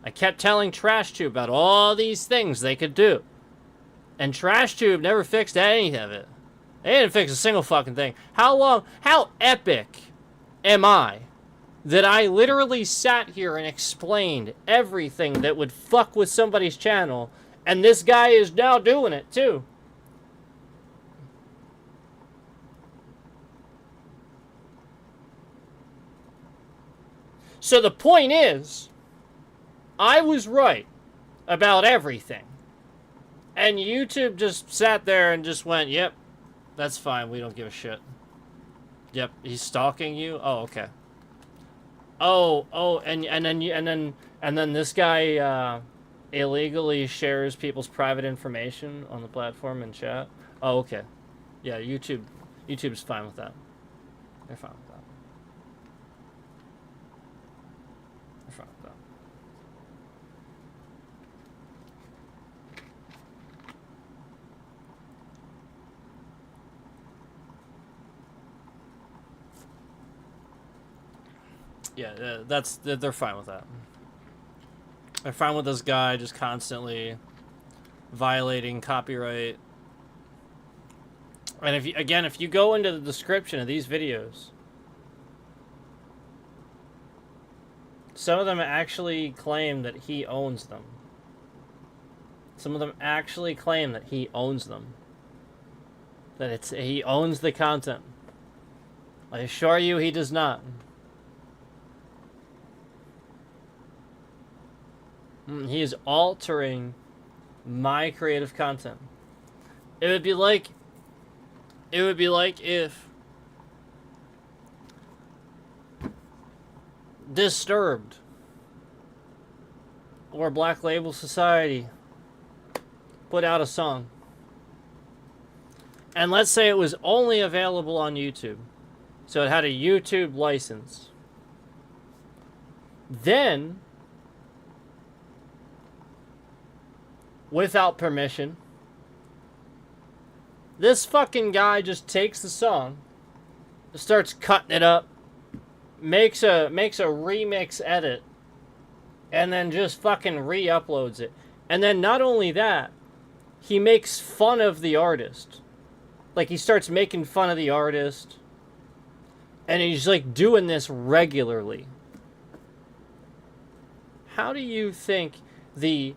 I kept telling TrashTube about all these things they could do. And TrashTube never fixed any of it. They didn't fix a single fucking thing. How epic am I that I literally sat here and explained everything that would fuck with somebody's channel, and this guy is now doing it too. So the point is, I was right about everything. And YouTube just sat there and just went, yep, that's fine, we don't give a shit. Yep, he's stalking you? Oh, okay. Oh, and then this guy illegally shares people's private information on the platform and chat. Oh, okay. Yeah, YouTube's fine with that. They're fine with that. They're fine with that. Yeah, they're fine with that. They're fine with this guy just constantly violating copyright. And if you go into the description of these videos, some of them actually claim that he owns them. Some of them actually claim that he owns them. That he owns the content. I assure you he does not. He is altering my creative content. It would be like if Disturbed or Black Label Society put out a song, and let's say it was only available on YouTube, so it had a YouTube license. Then, without permission, this fucking guy just takes the song, starts cutting it up, makes a remix edit, and then just fucking re-uploads it. And then not only that, he makes fun of the artist. Like, he starts making fun of the artist, and he's like doing this regularly. How do you think the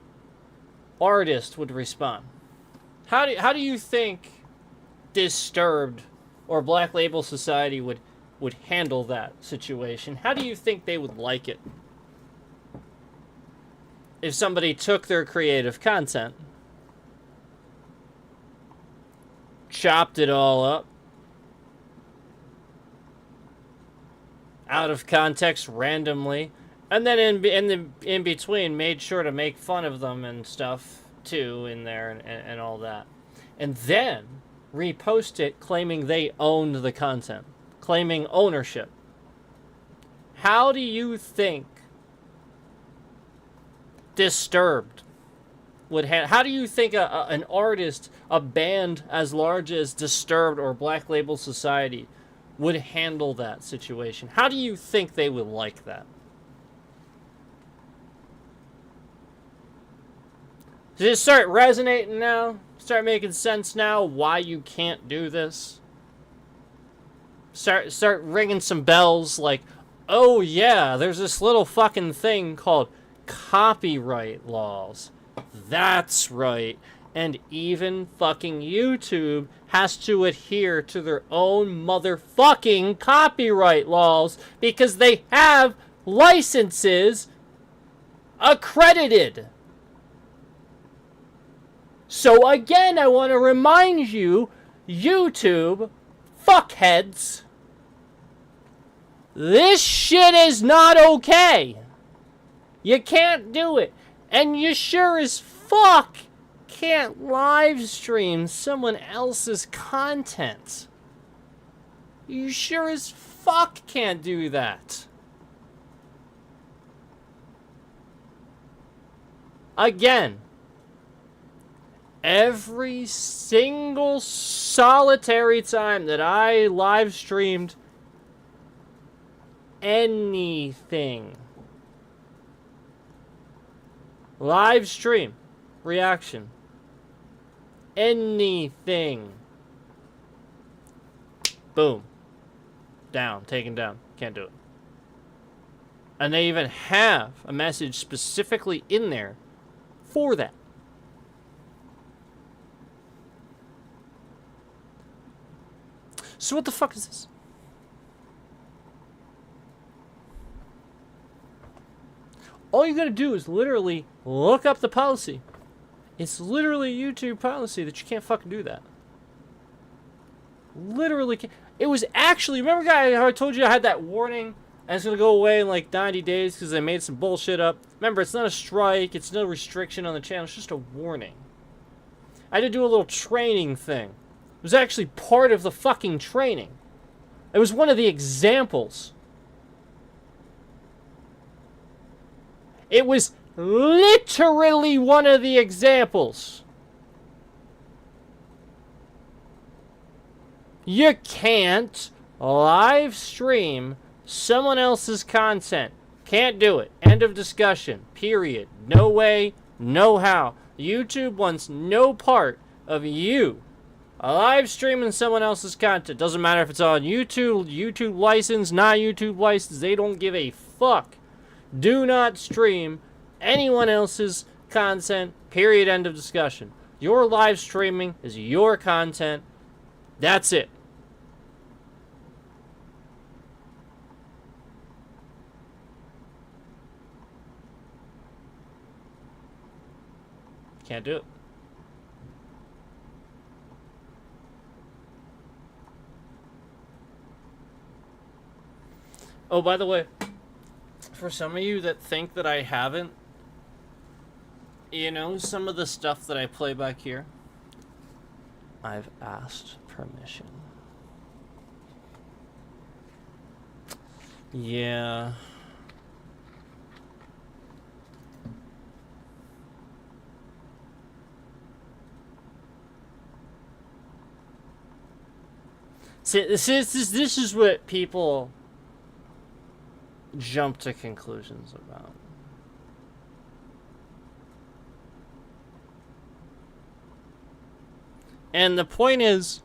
artist would respond? How do you think Disturbed or Black Label Society would handle that situation? How do you think they would like it if somebody took their creative content, chopped it all up, out of context randomly, and then in between made sure to make fun of them and stuff too in there and all that, and then repost it claiming they owned the content, claiming ownership? How do you think Disturbed would how do you think an artist, a band as large as Disturbed or Black Label Society would handle that situation? How do you think they would like that? Does it start resonating now? Start making sense now why you can't do this? Start ringing some bells like, oh yeah, there's this little fucking thing called copyright laws. That's right. And even fucking YouTube has to adhere to their own motherfucking copyright laws because they have licenses accredited. So again, I want to remind you, YouTube fuckheads, this shit is not okay. You can't do it. And you sure as fuck can't live stream someone else's content. You sure as fuck can't do that. Again, every single solitary time that I live streamed anything, live stream, reaction, anything, boom, down, taken down, can't do it. And they even have a message specifically in there for that. So what the fuck is this? All you gotta do is literally look up the policy. It's literally a YouTube policy that you can't fucking do that. Literally can't. It was actually, remember guy how I told you I had that warning and it's gonna go away in like 90 days because they made some bullshit up? Remember, it's not a strike, it's no restriction on the channel, it's just a warning. I had to do a little training thing. It was actually part of the fucking training. It was one of the examples. It was literally one of the examples. You can't live stream someone else's content. Can't do it. End of discussion. Period. No way, no how. YouTube wants no part of you live streaming someone else's content. Doesn't matter if it's on YouTube, YouTube license, not YouTube license. They don't give a fuck. Do not stream anyone else's content. Period. End of discussion. Your live streaming is your content. That's it. Can't do it. Oh, by the way, for some of you that think that I haven't, you know, some of the stuff that I play back here, I've asked permission. Yeah. See, this is what people jump to conclusions about. And the point is,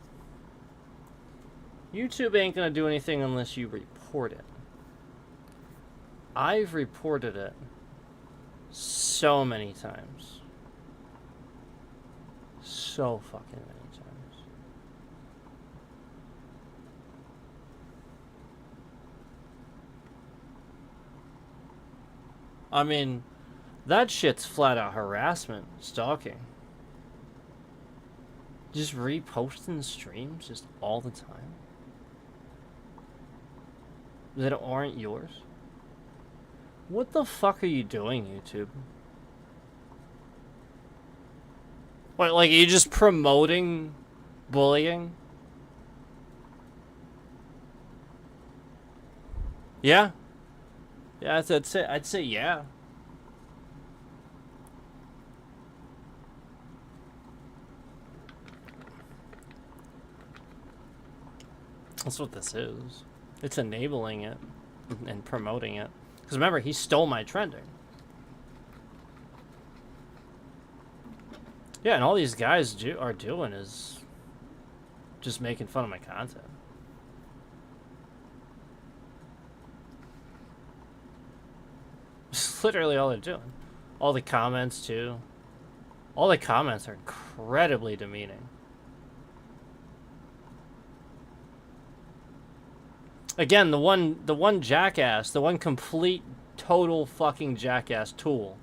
YouTube ain't gonna do anything unless you report it. I've reported it so many times. So fucking many times. I mean, that shit's flat out harassment, stalking. Just reposting streams just all the time that aren't yours. What the fuck are you doing, YouTube? What, like, are you just promoting bullying? Yeah. Yeah, I'd say yeah. That's what this is. It's enabling it and promoting it. Because remember, he stole my trending. Yeah, and all these guys are doing is just making fun of my content. It's literally all they're doing. All the comments, too. All the comments are incredibly demeaning. Again, the one jackass, the one complete, total fucking jackass tool.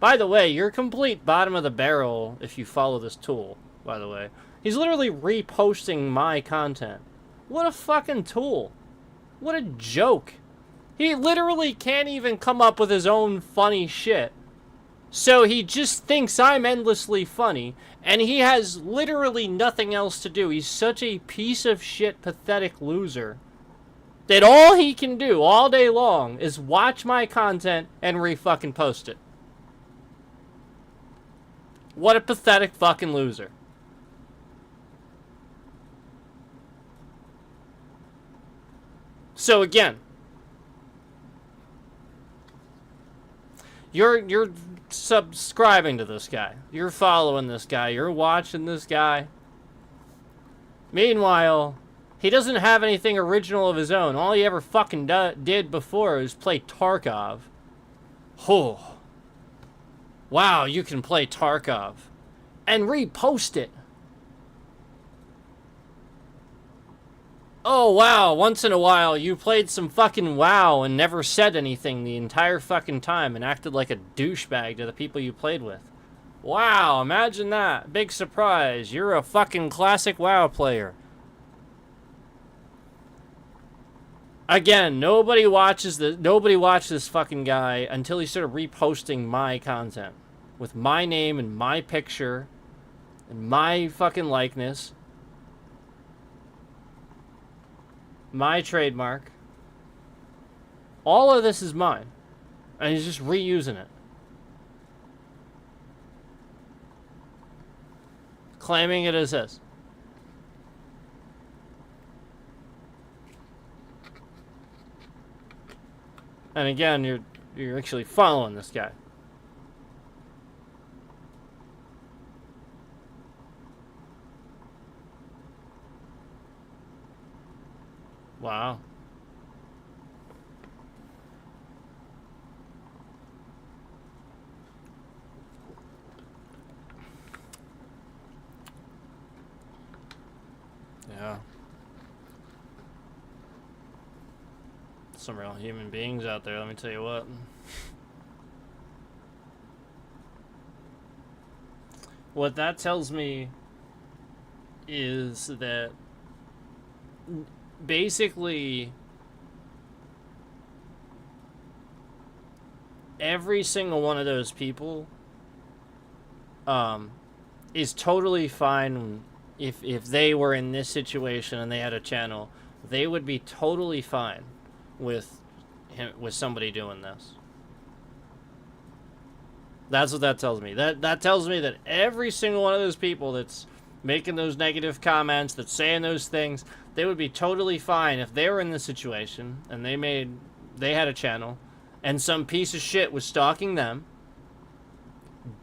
By the way, you're complete bottom of the barrel if you follow this tool, by the way. He's literally reposting my content. What a fucking tool. What a joke. He literally can't even come up with his own funny shit. So he just thinks I'm endlessly funny, and he has literally nothing else to do. He's such a piece of shit, pathetic loser that all he can do all day long is watch my content and re-fucking post it. What a pathetic fucking loser. So again, you're subscribing to this guy. You're following this guy. You're watching this guy. Meanwhile, He doesn't have anything original of his own. All he ever fucking did before was play Tarkov. Oh. Wow, you can play Tarkov. And repost it. Oh, wow, once in a while you played some fucking WoW and never said anything the entire fucking time and acted like a douchebag to the people you played with. Wow, imagine that. Big surprise. You're a fucking classic WoW player. Again, nobody watches this fucking guy until he started reposting my content with my name and my picture and my fucking likeness. My trademark. All of this is mine. And he's just reusing it. Claiming it as his. And again, you're actually following this guy. Wow. Yeah. Some real human beings out there, let me tell you what. What that tells me is that basically every single one of those people is totally fine if they were in this situation and they had a channel, they would be totally fine with somebody doing this. That's what that tells me. That tells me that every single one of those people that's making those negative comments, that's saying those things, they would be totally fine if they were in this situation and they had a channel and some piece of shit was stalking them,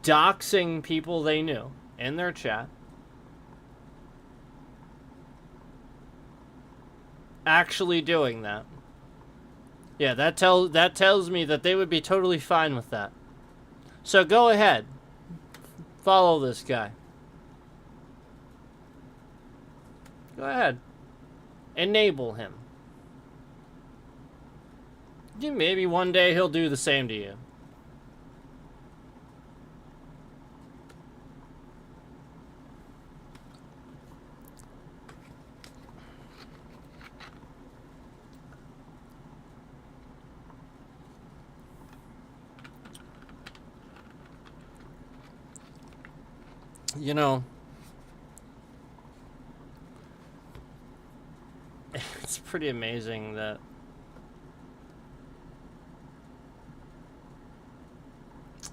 doxing people they knew in their chat, actually doing that. Yeah, that tells me that they would be totally fine with that. So go ahead. Follow this guy. Go ahead. Enable him. Maybe one day he'll do the same to you. You know, it's pretty amazing that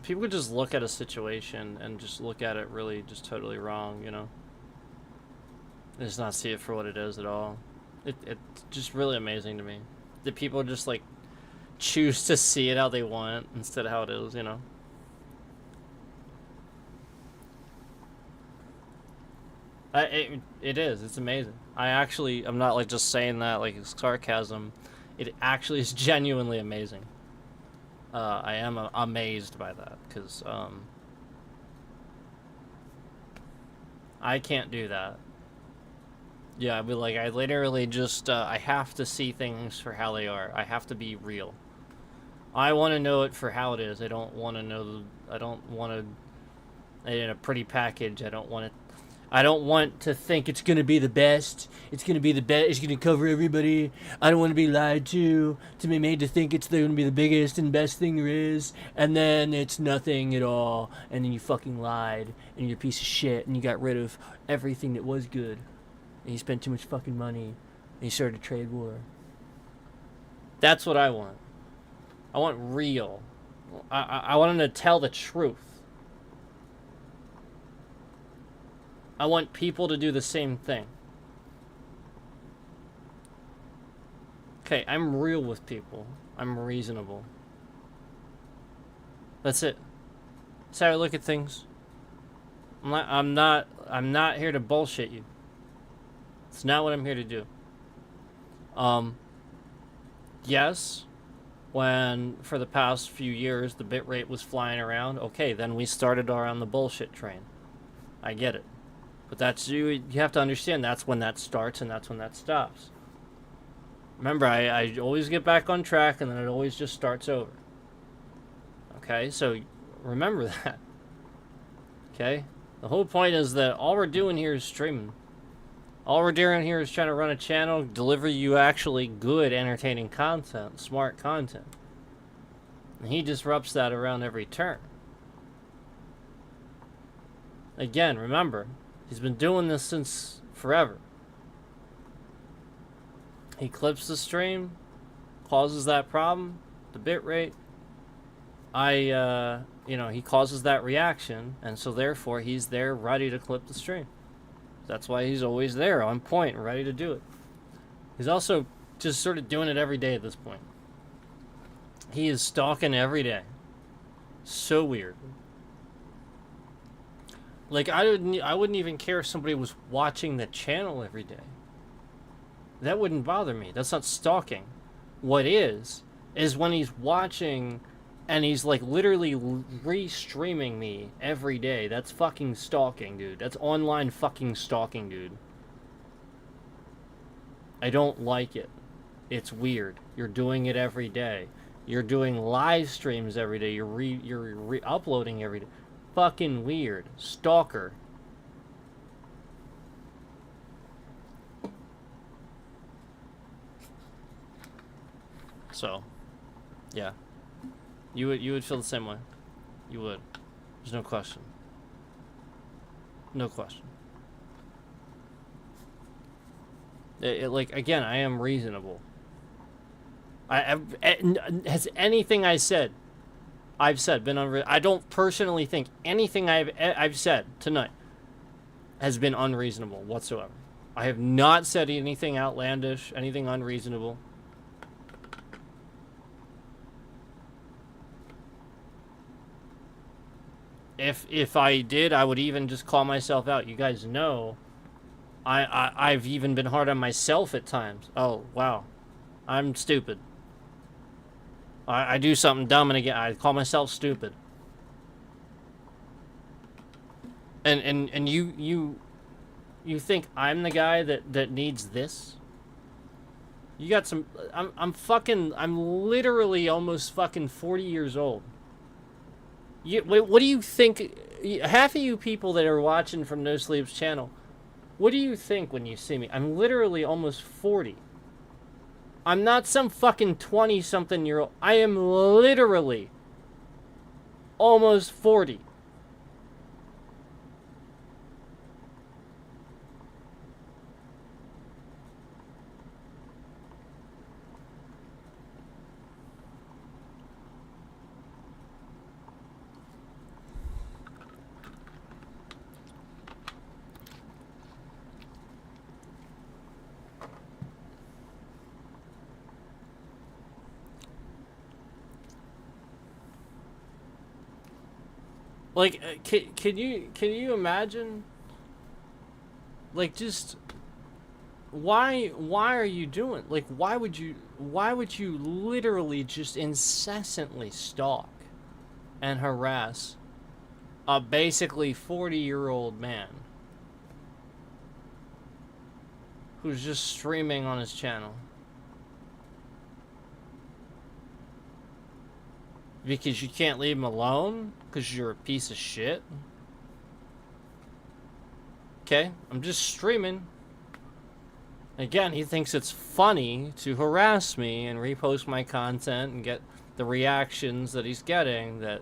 people could just look at a situation and just look at it really just totally wrong, you know? And just not see it for what it is at all. It's just really amazing to me that people just like choose to see it how they want instead of how it is, you know? It is. It's amazing. I'm not like just saying that like it's sarcasm. It actually is genuinely amazing. I am amazed by that because I can't do that. Yeah, but like I literally just I have to see things for how they are. I have to be real. I want to know it for how it is. I don't want to know. I don't want to in a pretty package. I don't want to think it's going to be the best. It's going to be the best. It's going to cover everybody. I don't want to be lied to be made to think it's going to be the biggest and best thing there is. And then it's nothing at all. And then you fucking lied. And you're a piece of shit. And you got rid of everything that was good. And you spent too much fucking money. And you started a trade war. That's what I want. I want real. I want them to tell the truth. I want people to do the same thing. Okay, I'm real with people. I'm reasonable. That's it. That's how I look at things. I'm not here to bullshit you. It's not what I'm here to do. Yes, when for the past few years the bitrate was flying around, okay, then we started on the bullshit train. I get it. But that's you have to understand that's when that starts and that's when that stops. Remember, I always get back on track and then it always just starts over. Okay, so remember that. Okay? The whole point is that all we're doing here is streaming. All we're doing here is trying to run a channel, deliver you actually good, entertaining content, smart content. And he disrupts that around every turn. Again, remember, he's been doing this since forever. He clips the stream, causes that problem, the bitrate. He causes that reaction, and so therefore he's there ready to clip the stream. That's why he's always there, on point, ready to do it. He's also just sort of doing it every day at this point. He is stalking every day. So weird. Like, I wouldn't even care if somebody was watching the channel every day. That wouldn't bother me. That's not stalking. What is when he's watching and he's like literally re-streaming me every day. That's fucking stalking, dude. That's online fucking stalking, dude. I don't like it. It's weird. You're doing it every day. You're doing live streams every day. You're re-uploading every day. Fucking weird. Stalker. So, yeah. You would feel the same way. You would. There's no question. No question. Like, again, I am reasonable. Has anything I've said been unreasonable? I don't personally think anything I've said tonight has been unreasonable whatsoever. I have not said anything outlandish, anything unreasonable. If I did, I would even just call myself out. You guys know, I've even been hard on myself at times. Oh, wow. I'm stupid. I do something dumb and again, I call myself stupid. And you think I'm the guy that needs this? You got some, I'm literally almost fucking 40 years old. What do you think? Half of you people that are watching from No Sleep's channel, what do you think when you see me? I'm literally almost 40. I'm not some fucking 20-something-year-old. I am literally almost 40. Like, can you imagine? Like, just why are you doing? Like, why would you literally just incessantly stalk and harass a basically 40-year-old man who's just streaming on his channel? Because you can't leave him alone? Because you're a piece of shit? Okay, I'm just streaming. Again, he thinks it's funny to harass me and repost my content and get the reactions that he's getting that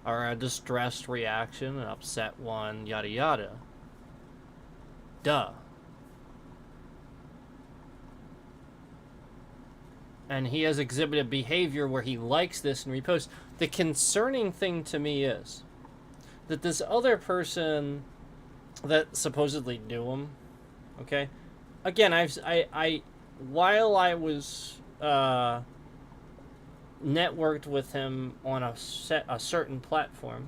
are a distressed reaction, an upset one, yada yada. Duh. And he has exhibited behavior where he likes this and reposts. The concerning thing to me is that this other person that supposedly knew him, okay? Again, while I was networked with him on a certain platform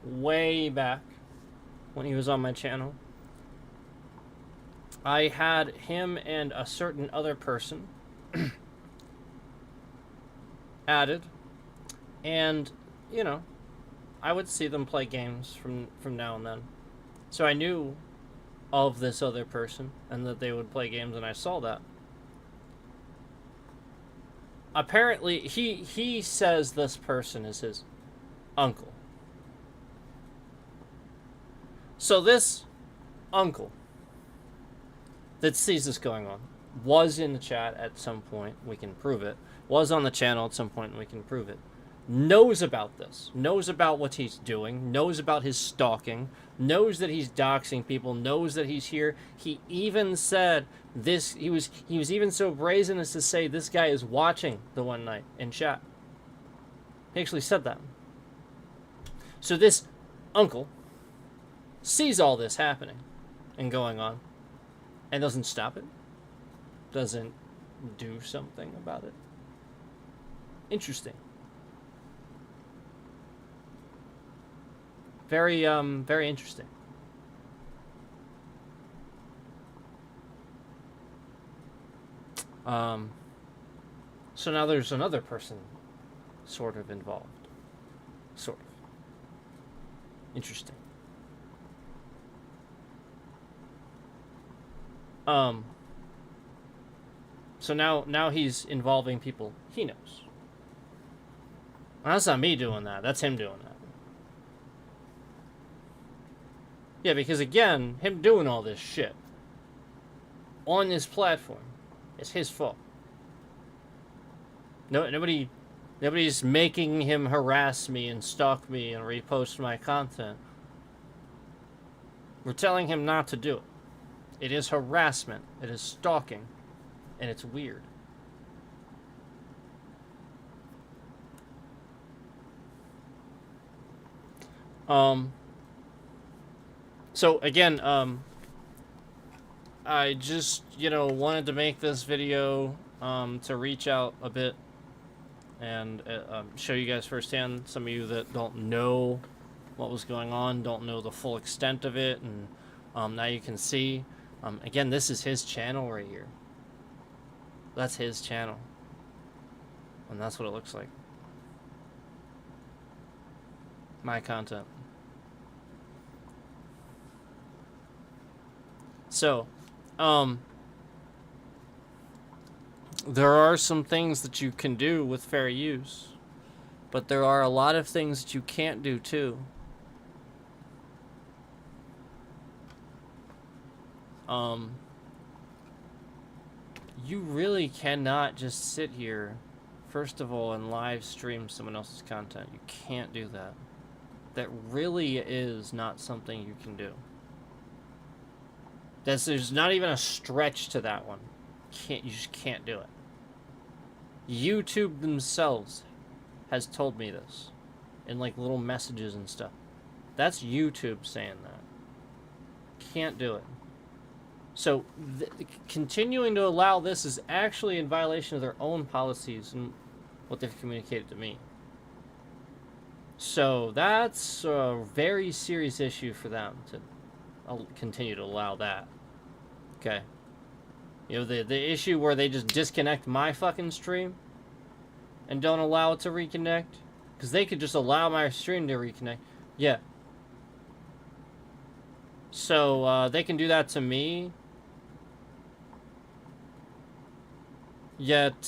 way back when he was on my channel, I had him and a certain other person added, and, you know, I would see them play games from now and then. So I knew of this other person and that they would play games, and I saw that. Apparently, he says this person is his uncle. So this uncle that sees this going on was in the chat at some point, we can prove it, was on the channel at some point, and we can prove it, knows about this, knows about what he's doing, knows about his stalking, knows that he's doxing people, knows that he's here. He even said this, he was even so brazen as to say this guy is watching the one night in chat. He actually said that. So this uncle sees all this happening and going on and doesn't stop it, doesn't do something about it. Interesting. Very, very interesting. So now there's another person sort of involved. Sort of. Interesting. So now he's involving people he knows. Well, that's not me doing that. That's him doing that. Yeah, because again, him doing all this shit on this platform is his fault. Nobody's making him harass me and stalk me and repost my content. We're telling him not to do it. It is harassment. It is stalking. And it's weird. So again, I just, wanted to make this video, to reach out a bit and, show you guys firsthand, some of you that don't know what was going on, don't know the full extent of it, and, now you can see, again, this is his channel right here. That's his channel. And that's what it looks like. My content. So, there are some things that you can do with fair use, but there are a lot of things that you can't do too. You really cannot just sit here, first of all, and live stream someone else's content. You can't do that. That really is not something you can do. There's not even a stretch to that one. You just can't do it. YouTube themselves has told me this in like little messages and stuff. That's YouTube saying that. Can't do it. So continuing to allow this is actually in violation of their own policies and what they've communicated to me. So that's a very serious issue for them to continue to allow that. Okay. The issue where they just disconnect my fucking stream and don't allow it to reconnect, because they could just allow my stream to reconnect. Yeah. So they can do that to me. Yet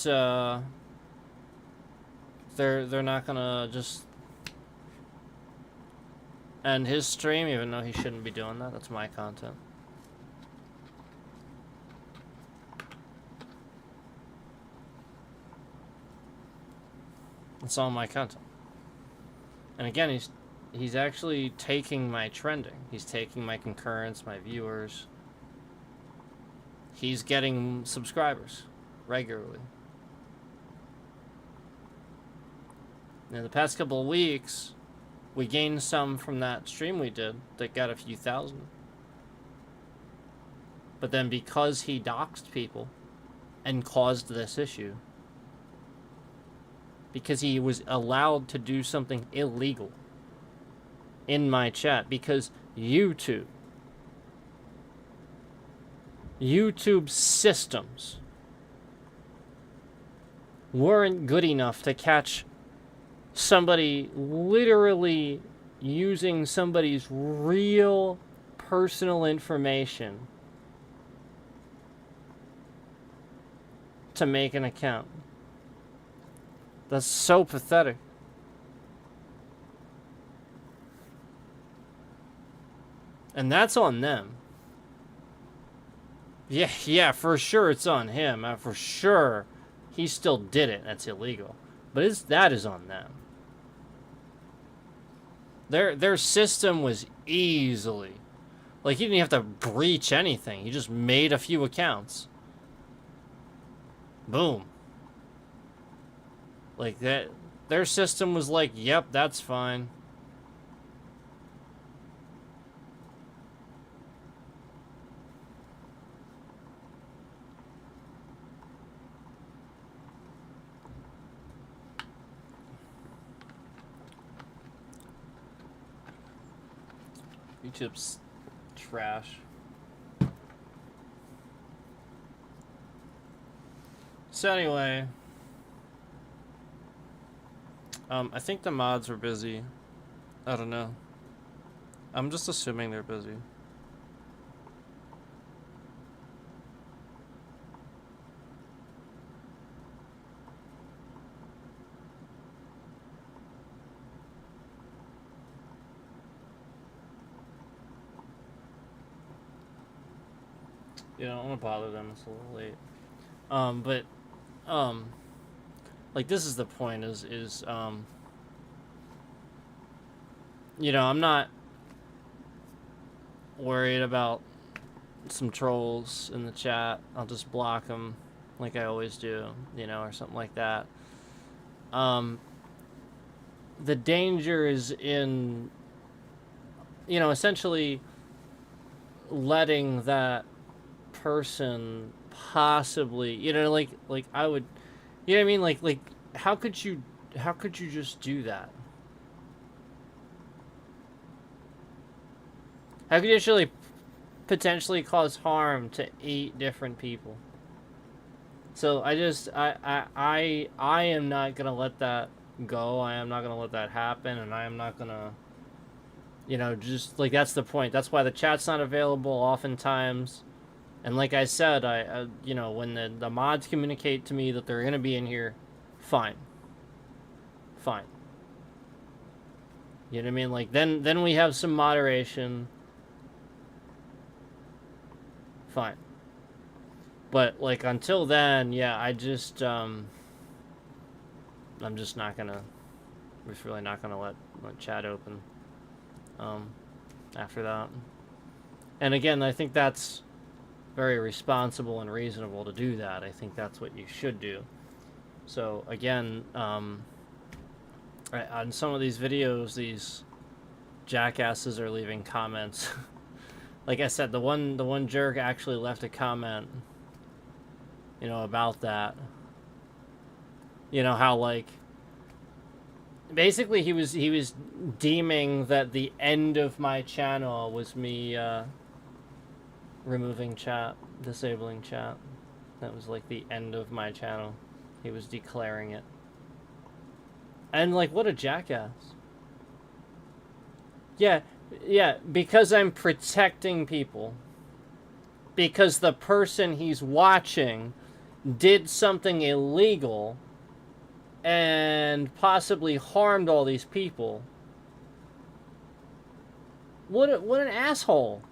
they're not gonna just end his stream, even though he shouldn't be doing that. That's my content. It's all my content. And again, he's actually taking my trending. He's taking my concurrence, my viewers. He's getting subscribers regularly. In the past couple of weeks, we gained some from that stream we did that got a few thousand. But then because he doxed people and caused this issue, because he was allowed to do something illegal in my chat, because YouTube YouTube systems weren't good enough to catch somebody literally using somebody's real personal information to make an account. That's so pathetic. And that's on them. Yeah, for sure it's on him. For sure he still did it. That's illegal. But that is on them. Their system was easily, like, he didn't have to breach anything. He just made a few accounts. Boom. Like, that, their system was like, yep, that's fine. YouTube's trash. So anyway, I think the mods were busy. I don't know. I'm just assuming they're busy. You know, I don't want to bother them. It's a little late. Like, this is the point, you know, I'm not worried about some trolls in the chat. I'll just block them like I always do, you know, or something like that. The danger is in, you know, essentially letting that person possibly, you know, like I would, you know what I mean? Like how could you just do that? How could you actually potentially cause harm to 8 different people? So I am not gonna let that go. I am not gonna let that happen, and I am not gonna, you know, just like, that's the point. That's why the chat's not available oftentimes. And like I said, I you know, when the mods communicate to me that they're gonna be in here, fine. You know what I mean? Like, then we have some moderation. Fine. But like, until then, yeah, I'm just not gonna, just really not gonna let chat open after that. And again, I think that's very responsible and reasonable to do that. I think that's what you should do. So again, on some of these videos, these jackasses are leaving comments. Like I said, the one jerk actually left a comment, you know, about that. You know how, like, basically he was deeming that the end of my channel was me removing chat, disabling chat. That was like the end of my channel. He was declaring it. And like, what a jackass. Yeah, because I'm protecting people. Because the person he's watching did something illegal and possibly harmed all these people. What an asshole.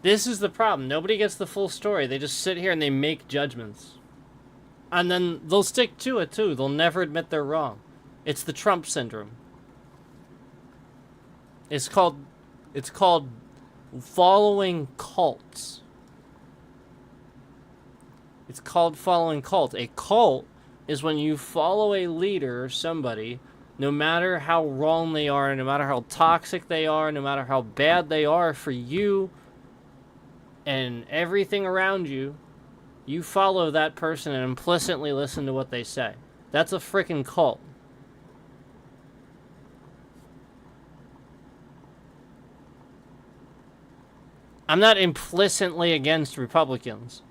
This is the problem. Nobody gets the full story. They just sit here and they make judgments. And then they'll stick to it, too. They'll never admit they're wrong. It's the Trump syndrome. It's called following cults. It's called following cult. A cult is when you follow a leader or somebody, no matter how wrong they are, no matter how toxic they are, no matter how bad they are for you and everything around you, you follow that person and implicitly listen to what they say. That's a freaking cult. I'm not implicitly against Republicans.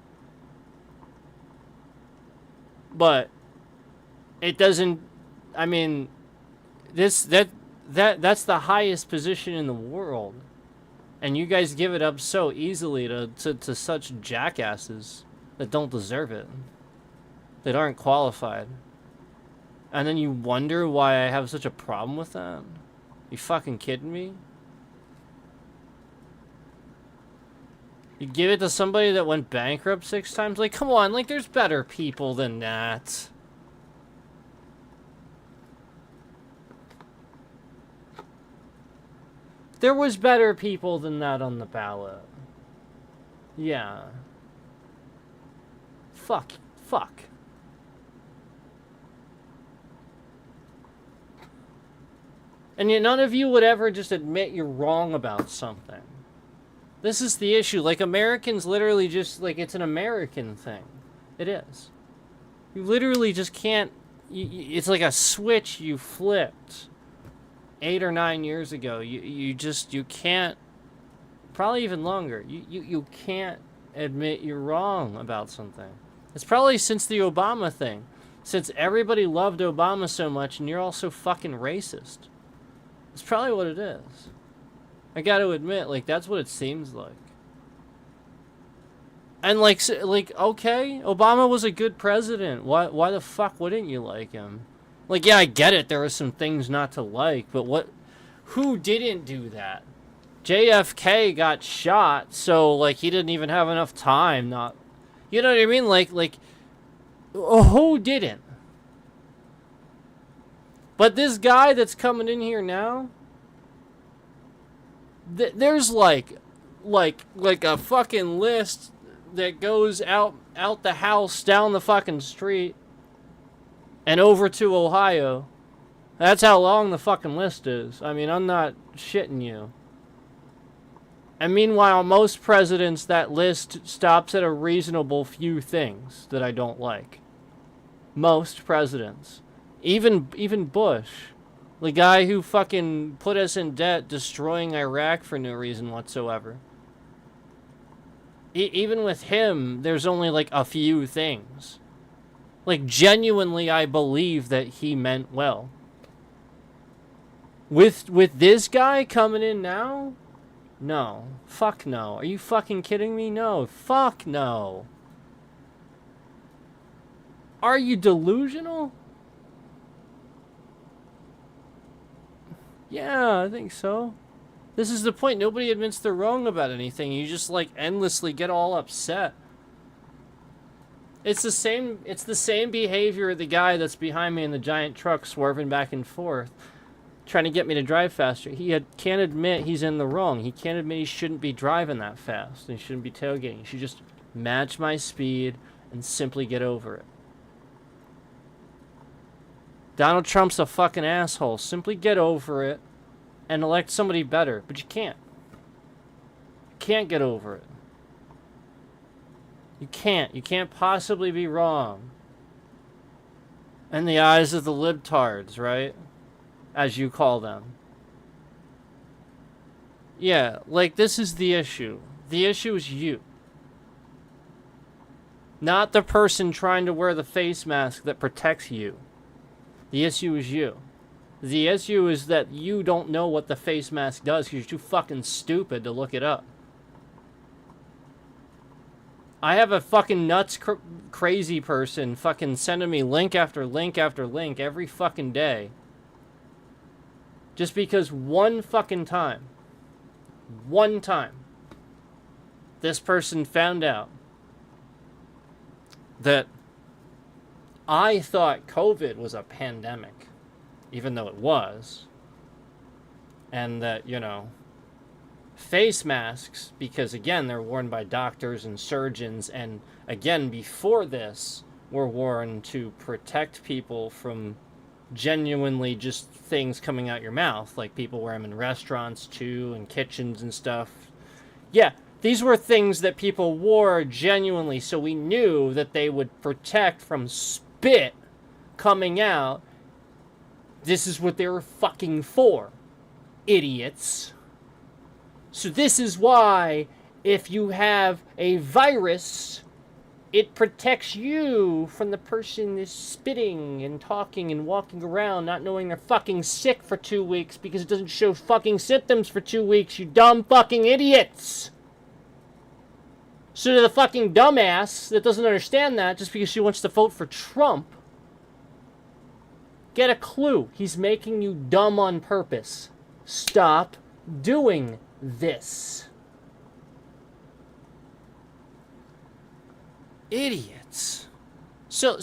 But it doesn't, I mean, that's the highest position in the world. And you guys give it up so easily to such jackasses that don't deserve it. That aren't qualified. And then you wonder why I have such a problem with that? You fucking kidding me? You give it to somebody that went bankrupt 6 times? Like, come on, like, there's better people than that. There was better people than that on the ballot. Yeah. Fuck. And yet none of you would ever just admit you're wrong about something. This is the issue. Like, Americans literally just, like, it's an American thing. It is. You literally just can't, it's like a switch you flipped 8 or 9 years ago. You can't, probably even longer, you can't admit you're wrong about something. It's probably since the Obama thing. Since everybody loved Obama so much and you're all so fucking racist. It's probably what it is. I gotta admit, like, that's what it seems like. And, like, okay, Obama was a good president. Why the fuck wouldn't you like him? Like, yeah, I get it, there are some things not to like, but who didn't do that? JFK got shot, so, like, he didn't even have enough time not... You know what I mean? Like, who didn't? But this guy that's coming in here now, there's like a fucking list that goes out the house, down the fucking street, and over to Ohio. That's how long the fucking list is. I mean, I'm not shitting you. And meanwhile, most presidents, that list stops at a reasonable few things that I don't like. Most presidents. Even Bush, the guy who fucking put us in debt, destroying Iraq for no reason whatsoever. Even with him, there's only like a few things. Like, genuinely, I believe that he meant well. With this guy coming in now? No. Fuck no. Are you fucking kidding me? No. Fuck no. Are you delusional? Yeah, I think so. This is the point. Nobody admits they're wrong about anything. You just, like, endlessly get all upset. It's the same behavior of the guy that's behind me in the giant truck swerving back and forth, trying to get me to drive faster. He can't admit he's in the wrong. He can't admit he shouldn't be driving that fast. He shouldn't be tailgating. He should just match my speed and simply get over it. Donald Trump's a fucking asshole. Simply get over it and elect somebody better. But you can't. You can't get over it. You can't. You can't possibly be wrong. In the eyes of the libtards, right? As you call them. Yeah, like, this is the issue. The issue is you. Not the person trying to wear the face mask that protects you. The issue is you. The issue is that you don't know what the face mask does because you're too fucking stupid to look it up. I have a fucking nuts crazy person fucking sending me link after link after link every fucking day. Just because one fucking time, this person found out that I thought COVID was a pandemic, even though it was. And that, you know, face masks, because again, they're worn by doctors and surgeons, and again, before this, were worn to protect people from genuinely just things coming out your mouth. Like, people wear them in restaurants too, and kitchens and stuff. Yeah. These were things that people wore genuinely, so we knew that they would protect from spit coming out. This is what they were fucking for. Idiots. So this is why If you have a virus, it protects you from the person that's spitting and talking and walking around not knowing they're fucking sick for 2 weeks because it doesn't show fucking symptoms for 2 weeks, you dumb fucking idiots. So to the fucking dumbass that doesn't understand that just because she wants to vote for Trump, get a clue. He's making you dumb on purpose. Stop doing this. Idiots. So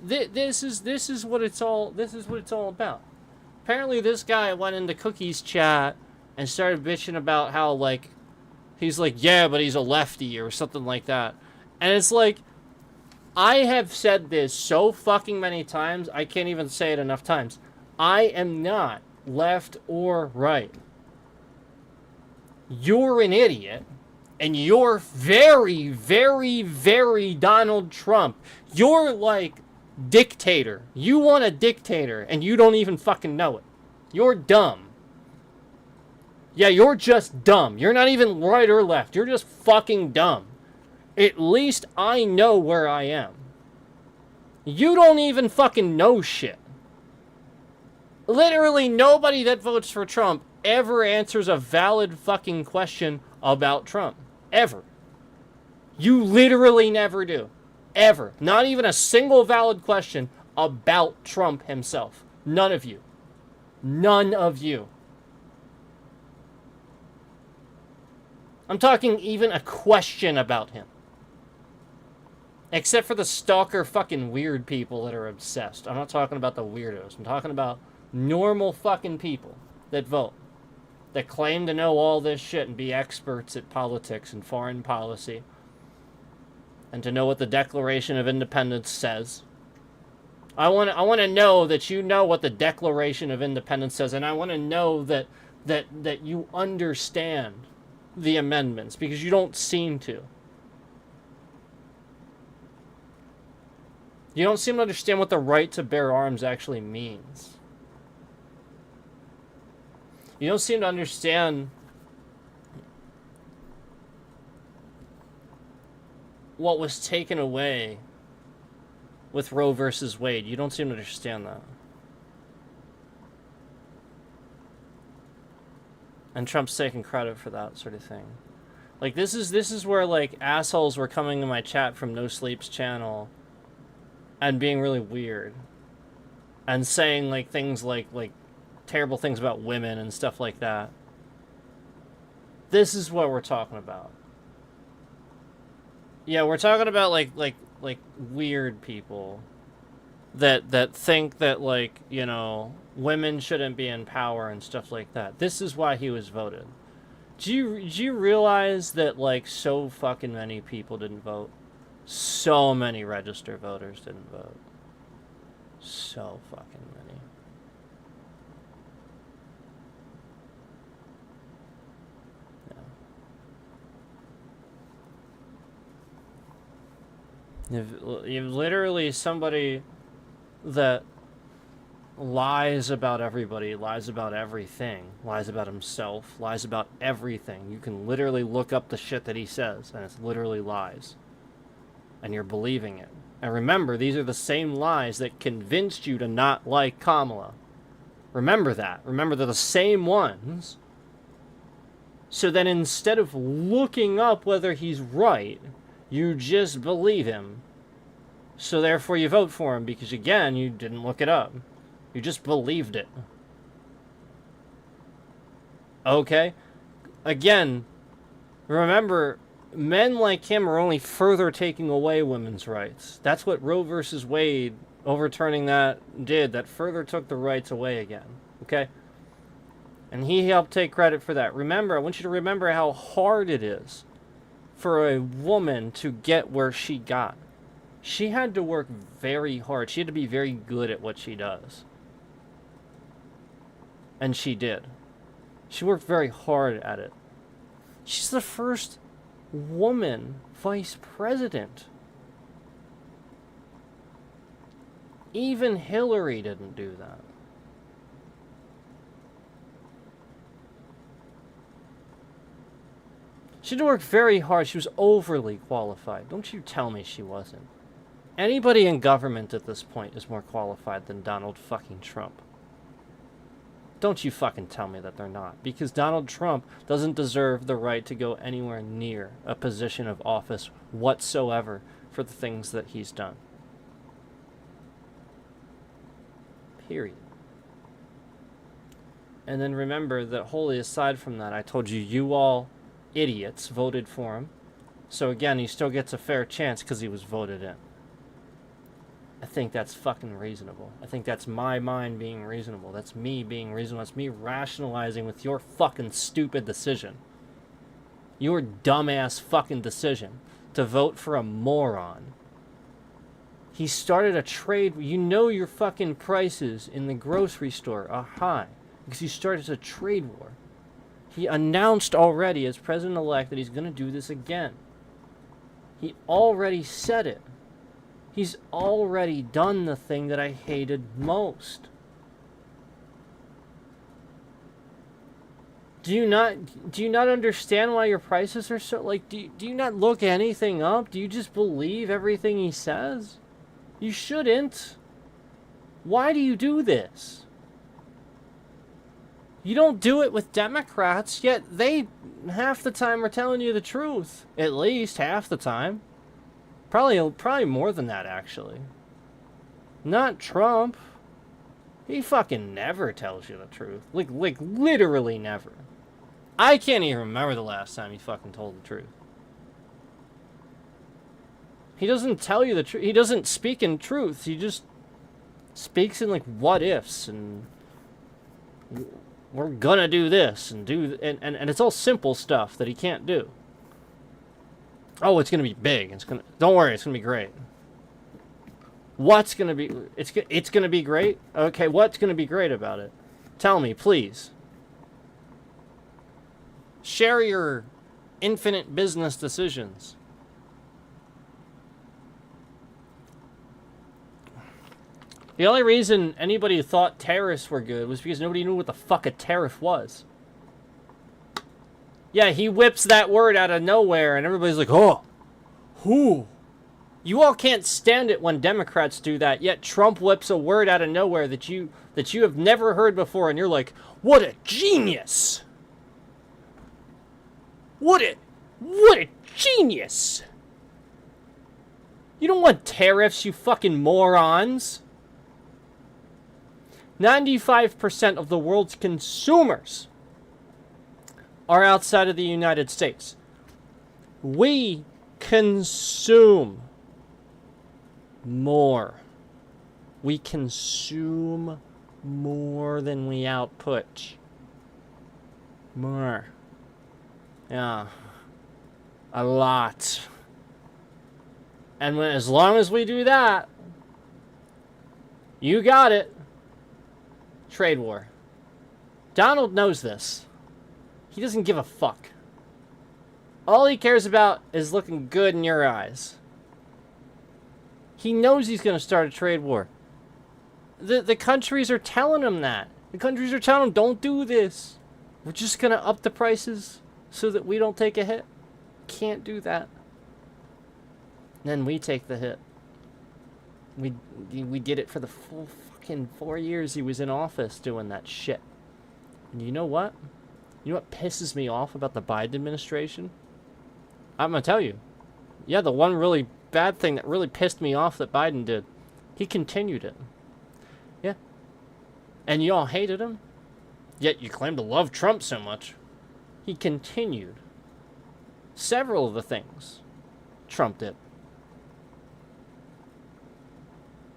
this is what it's all about. Apparently this guy went into Cookie's chat and started bitching about how like he's like, yeah, but he's a lefty or something like that. And it's like, I have said this so fucking many times, I can't even say it enough times. I am not left or right. You're an idiot. And you're very, very, very Donald Trump. You're like dictator. You want a dictator and you don't even fucking know it. You're dumb. Yeah, you're just dumb. You're not even right or left. You're just fucking dumb. At least I know where I am. You don't even fucking know shit. Literally nobody that votes for Trump ever answers a valid fucking question about Trump. Ever. You literally never do. Ever. Not even a single valid question about Trump himself. None of you. None of you. I'm talking even a question about him. Except for the stalker fucking weird people that are obsessed. I'm not talking about the weirdos. I'm talking about normal fucking people that vote. That claim to know all this shit and be experts at politics and foreign policy. And to know what the Declaration of Independence says. I want to know that you know what the Declaration of Independence says, and I want to know that you understand the amendments, because you don't seem to. You don't seem to understand what the right to bear arms actually means. You don't seem to understand what was taken away with Roe versus Wade. You don't seem to understand that. And Trump's taking credit for that sort of thing. Like, this is where, like, assholes were coming in my chat from No Sleep's channel and being really weird. And saying, like, things like terrible things about women and stuff like that. This is what we're talking about. Yeah, we're talking about like weird people that think that, like, you know, women shouldn't be in power and stuff like that. This is why he was voted. Do you realize that, like, so fucking many people didn't vote? So many registered voters didn't vote. So fucking many. You've literally somebody that lies about everybody, lies about everything, lies about himself, lies about everything. You can literally look up the shit that he says, and it's literally lies. And you're believing it. And remember, these are the same lies that convinced you to not like Kamala. Remember that. Remember, they're the same ones. So then instead of looking up whether he's right, you just believe him. So therefore you vote for him because, again, you didn't look it up. You just believed it. Okay? Again, remember, men like him are only further taking away women's rights. That's what Roe versus Wade, overturning that, did. That further took the rights away again. Okay? And he helped take credit for that. Remember, I want you to remember how hard it is for a woman to get where she got. She had to work very hard. She had to be very good at what she does. And she did. She worked very hard at it. She's the first woman vice president. Even Hillary didn't do that. She did work very hard. She was overly qualified. Don't you tell me she wasn't. Anybody in government at this point is more qualified than Donald fucking Trump. Don't you fucking tell me that they're not. Because Donald Trump doesn't deserve the right to go anywhere near a position of office whatsoever for the things that he's done. Period. And then remember that wholly aside from that, I told you, you all idiots voted for him. So again, he still gets a fair chance because he was voted in. I think that's fucking reasonable. I think that's my mind being reasonable. That's me being reasonable. That's me rationalizing with your fucking stupid decision. Your dumbass fucking decision to vote for a moron. He started a trade. You know your fucking prices in the grocery store are high because he started a trade war. He announced already as president-elect that he's going to do this again. He already said it. He's already done the thing that I hated most. Do you not understand why your prices are so, like, do you not look anything up? Do you just believe everything he says? You shouldn't. Why do you do this? You don't do it with Democrats, yet they half the time are telling you the truth. At least half the time. Probably more than that, actually. Not Trump. He fucking never tells you the truth. Like literally never. I can't even remember the last time he fucking told the truth. He doesn't tell you the truth. He doesn't speak in truth. He just speaks in, like, what-ifs, and we're gonna do this, and and it's all simple stuff that he can't do. Oh, it's gonna be big. Don't worry, it's gonna be great. What's gonna be? It's gonna be great. Okay, what's gonna be great about it? Tell me, please. Share your infinite business decisions. The only reason anybody thought tariffs were good was because nobody knew what the fuck a tariff was. Yeah, he whips that word out of nowhere, and everybody's like, oh, who? You all can't stand it when Democrats do that, yet Trump whips a word out of nowhere that you have never heard before, and you're like, what a genius! What a genius! You don't want tariffs, you fucking morons! 95% of the world's consumers are outside of the United States. We consume more. We consume more than we output. More. Yeah. A lot. And as long as we do that, you got it. Trade war. Donald knows this. He doesn't give a fuck. All he cares about is looking good in your eyes. He knows he's going to start a trade war. The countries are telling him that. The countries are telling him, don't do this. We're just going to up the prices so that we don't take a hit. Can't do that. Then we take the hit. We did it for the full fucking 4 years he was in office doing that shit. And you know what? You know what pisses me off about the Biden administration? I'm going to tell you. Yeah, the one really bad thing that really pissed me off that Biden did. He continued it. Yeah. And you all hated him. Yet you claim to love Trump so much. He continued several of the things Trump did.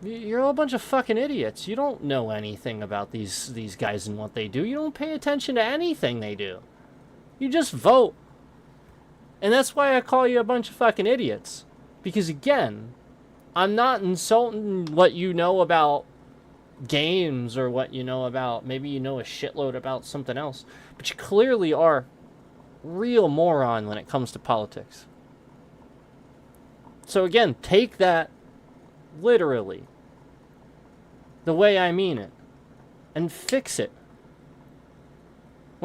You're all a bunch of fucking idiots. You don't know anything about these guys and what they do. You don't pay attention to anything they do. You just vote. And that's why I call you a bunch of fucking idiots. Because again, I'm not insulting what you know about games or what you know about, maybe you know a shitload about something else. But you clearly are real moron when it comes to politics. So again, take that literally. The way I mean it. And fix it.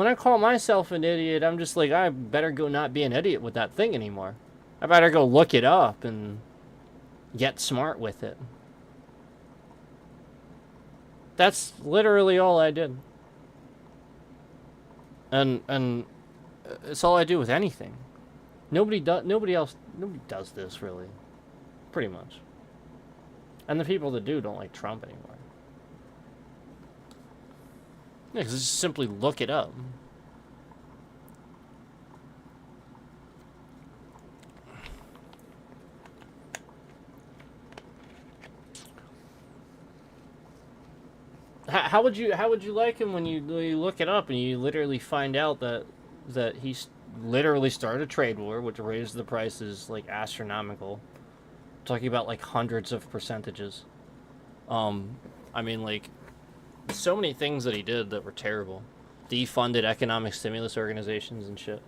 When I call myself an idiot, I'm just like, I better go not be an idiot with that thing anymore. I better go look it up and get smart with it. That's literally all I did. And it's all I do with anything. Nobody does this really. Pretty much. And the people that do don't like Trump anymore. Yeah, because just simply look it up. How would you like him when you look it up and you literally find out that he's literally started a trade war, which raised the prices like astronomical. Talking about like hundreds of percentages. I mean, like, so many things that he did that were terrible. Defunded economic stimulus organizations and shit.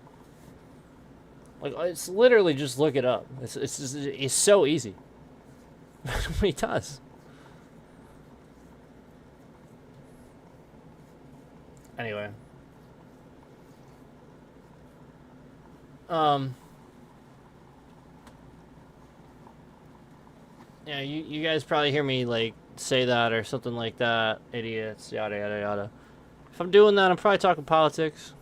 Like, it's literally just look it up. It's so easy. What he does. Anyway. Yeah, you guys probably hear me, like, say that or something like that. Idiots, yada, yada, yada. If I'm doing that, I'm probably talking politics.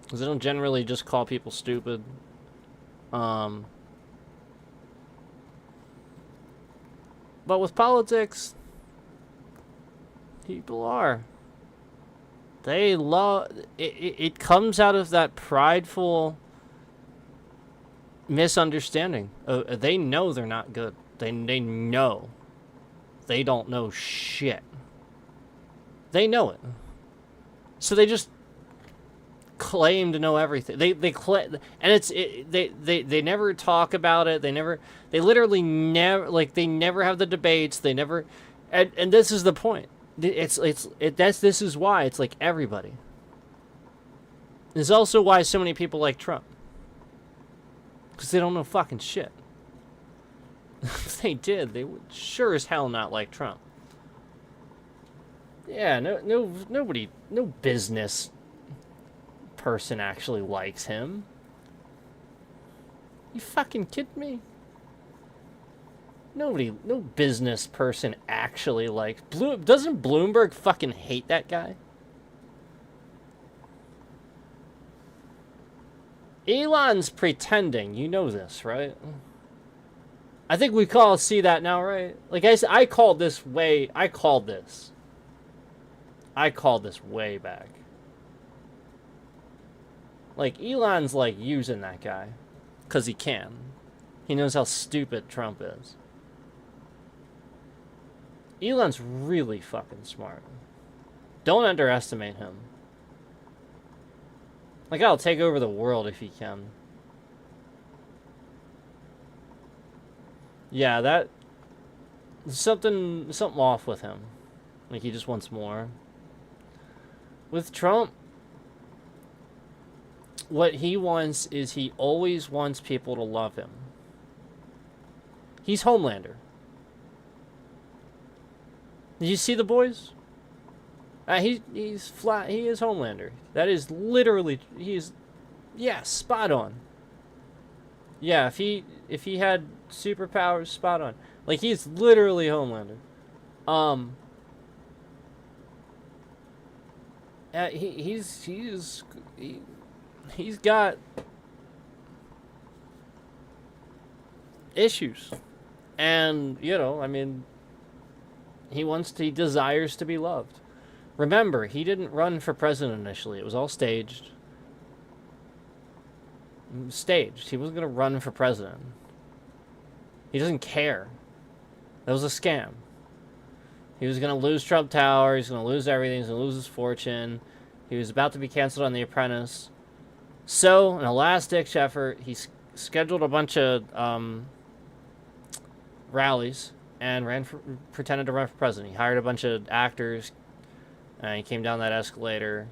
Because I don't generally just call people stupid. But with politics, people are. They love... It comes out of that prideful misunderstanding. They know they're not good. They know. They don't know shit. They know it. So they just claim to know everything. They claim, and they never talk about it. They literally never, like, they never have the debates. They never, and this is the point. This is why it's like everybody. This is also why so many people like Trump. Because they don't know fucking shit. If they did, they would sure as hell not like Trump. Yeah, nobody, no business person actually likes him. You fucking kidding me? No business person actually likes... Doesn't Bloomberg fucking hate that guy? Elon's pretending. You know this, right? I think we all see that now, right? Like I called this way back. Like, Elon's, like, using that guy. Because he can. He knows how stupid Trump is. Elon's really fucking smart. Don't underestimate him. Like, I'll take over the world if he can. Yeah, that... Something off with him. Like, he just wants more. With Trump, what he wants is he always wants people to love him. He's Homelander. Did you see The Boys? He's flat. He is Homelander. That is literally... Yeah, spot on. Yeah, if he had superpowers, spot on. Like, he's literally Homelander. He's got issues, and you know, I mean, he desires to be loved. Remember, he didn't run for president initially. It was all staged. He wasn't going to run for president. He doesn't care. That was a scam. He was going to lose Trump Tower. He's going to lose everything. He's going to lose his fortune. He was about to be canceled on The Apprentice. So, in a last-ditch effort, he scheduled a bunch of rallies and pretended to run for president. He hired a bunch of actors, and he came down that escalator,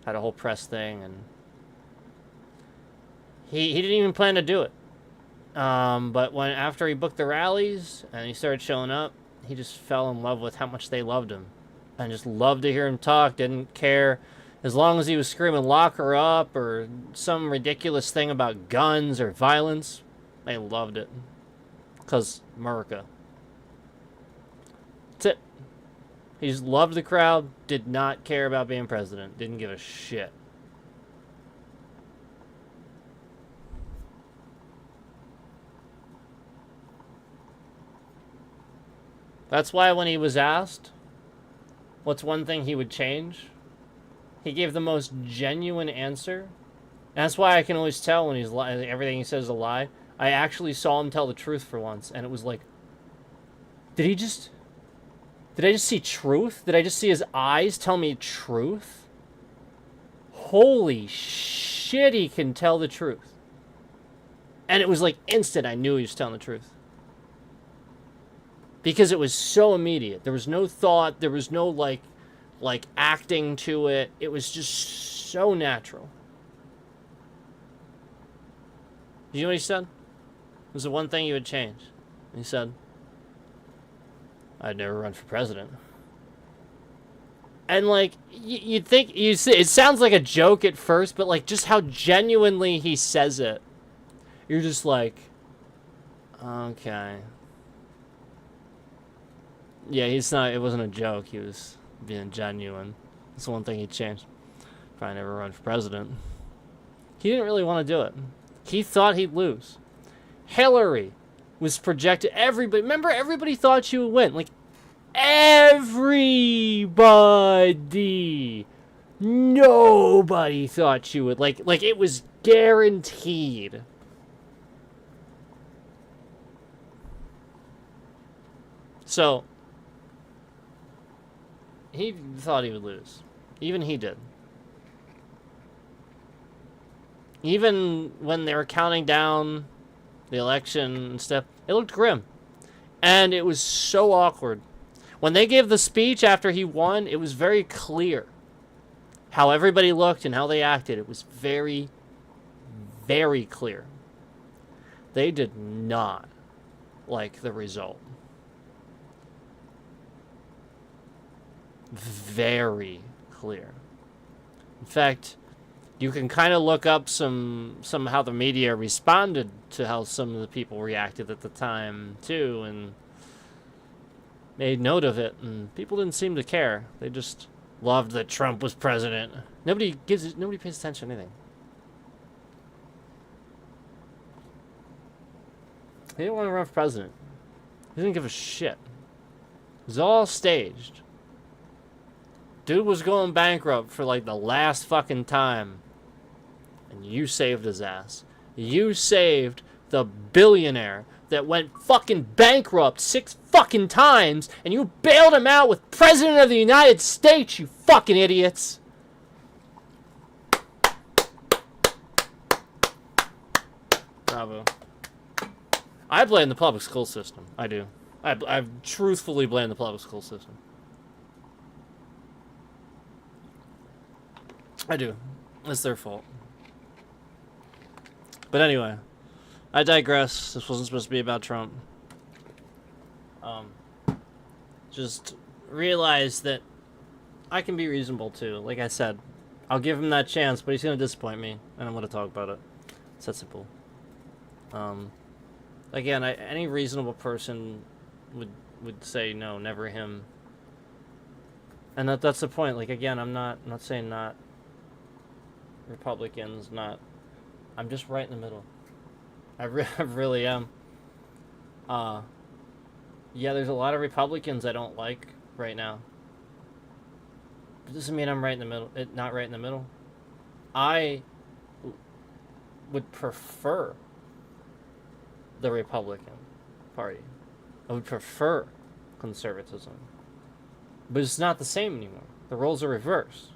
had a whole press thing, and he didn't even plan to do it. But after he booked the rallies and he started showing up, he just fell in love with how much they loved him, and just loved to hear him talk. Didn't care As long as he was screaming lock her up or some ridiculous thing about guns or violence, they loved it. Because America. That's it. He just loved the crowd, did not care about being president, didn't give a shit. That's why when he was asked what's one thing he would change, he gave the most genuine answer. And that's why I can always tell when he's everything he says is a lie. I actually saw him tell the truth for once, and it was like, did I just see truth? Did I just see his eyes tell me truth? Holy shit, he can tell the truth. And it was like instant, I knew he was telling the truth. Because it was so immediate. There was no thought, there was no like acting to it. It was just so natural. You know what he said? It was the one thing he would change. He said, I'd never run for president. And like, you'd think, it sounds like a joke at first, but like just how genuinely he says it. You're just like, okay. Yeah, it wasn't a joke. He was being genuine. That's the one thing he changed. Probably never run for president. He didn't really want to do it. He thought he'd lose. Hillary was projected. Remember, everybody thought she would win. Like, everybody. Nobody thought she would. Like it was guaranteed. So, he thought he would lose. Even he did. Even when they were counting down the election and stuff, it looked grim. And it was so awkward. When they gave the speech after he won, it was very clear how everybody looked and how they acted. It was very, very clear. They did not like the result. Very clear. In fact, you can kind of look up some how the media responded to how some of the people reacted at the time too, and made note of it, and people didn't seem to care. They just loved that Trump was president. Nobody pays attention to anything. He didn't want to run for president. He didn't give a shit. It was all staged. Dude was going bankrupt for like the last fucking time. And you saved his ass. You saved the billionaire that went fucking bankrupt 6 fucking times, and you bailed him out with President of the United States, you fucking idiots. Bravo. I blame the public school system. I do. I truthfully blame the public school system. I do. It's their fault. But anyway, I digress. This wasn't supposed to be about Trump. Just realize that I can be reasonable too. Like I said, I'll give him that chance, but he's going to disappoint me, and I'm going to talk about it. It's that simple. Again, any reasonable person would say no, never him. And that's the point. Like, again, I'm not saying not Republicans, not. I'm just right in the middle. I really am. Yeah, there's a lot of Republicans I don't like right now. It doesn't mean I'm right in the middle. Not right in the middle. I would prefer the Republican Party. I would prefer conservatism. But it's not the same anymore. The roles are reversed.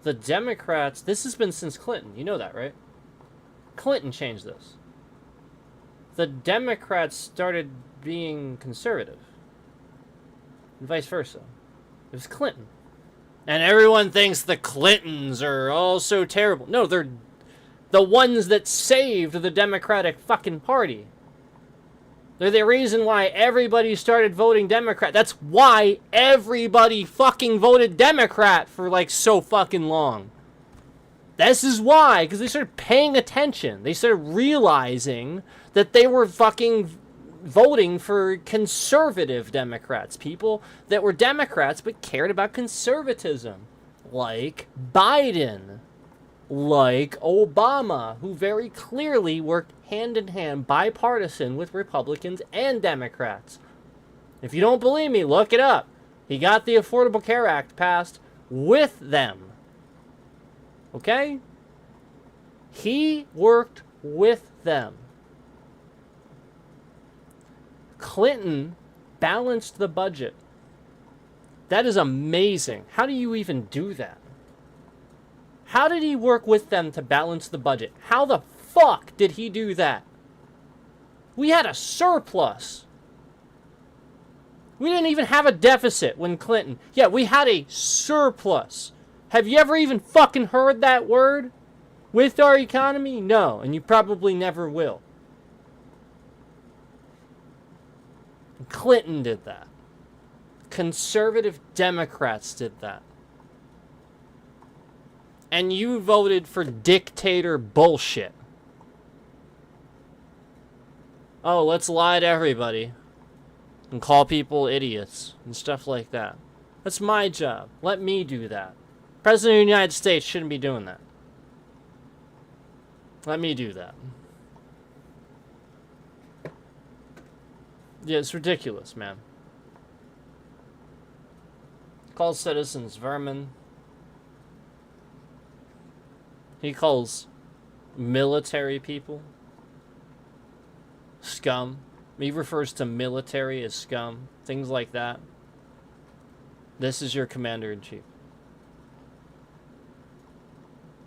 The Democrats, this has been since Clinton. You know that, right? Clinton changed this. The Democrats started being conservative. And vice versa. It was Clinton. And everyone thinks the Clintons are all so terrible. No, they're the ones that saved the Democratic fucking Party. They're the reason why everybody started voting Democrat. That's why everybody fucking voted Democrat for like so fucking long. This is why, because they started paying attention. They started realizing that they were fucking voting for conservative Democrats. People that were Democrats but cared about conservatism. Like Biden. Like Obama, who very clearly worked hand in hand, bipartisan, with Republicans and Democrats. If you don't believe me, look it up. He got the Affordable Care Act passed with them. Okay? He worked with them. Clinton balanced the budget. That is amazing. How do you even do that? How did he work with them to balance the budget? How the fuck did he do that? We had a surplus. We didn't even have a deficit when Clinton... Yeah, we had a surplus. Have you ever even fucking heard that word? With our economy? No, and you probably never will. Clinton did that. Conservative Democrats did that. And you voted for dictator bullshit. Oh, let's lie to everybody. And call people idiots. And stuff like that. That's my job. Let me do that. President of the United States shouldn't be doing that. Let me do that. Yeah, it's ridiculous, man. Calls citizens vermin. He calls military people scum. He refers to military as scum. Things like that. This is your commander-in-chief.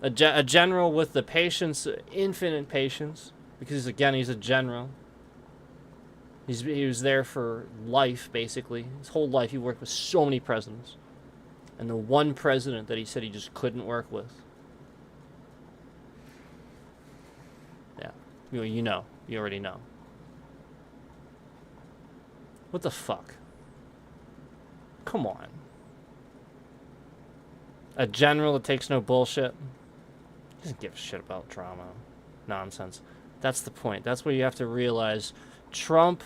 A general with the patience, infinite patience, because again, he's a general. He was there for life, basically. His whole life, he worked with so many presidents. And the one president that he said he just couldn't work with. Yeah. You know. You already know. What the fuck? Come on. A general that takes no bullshit. He doesn't give a shit about drama. Nonsense. That's the point. That's what you have to realize. Trump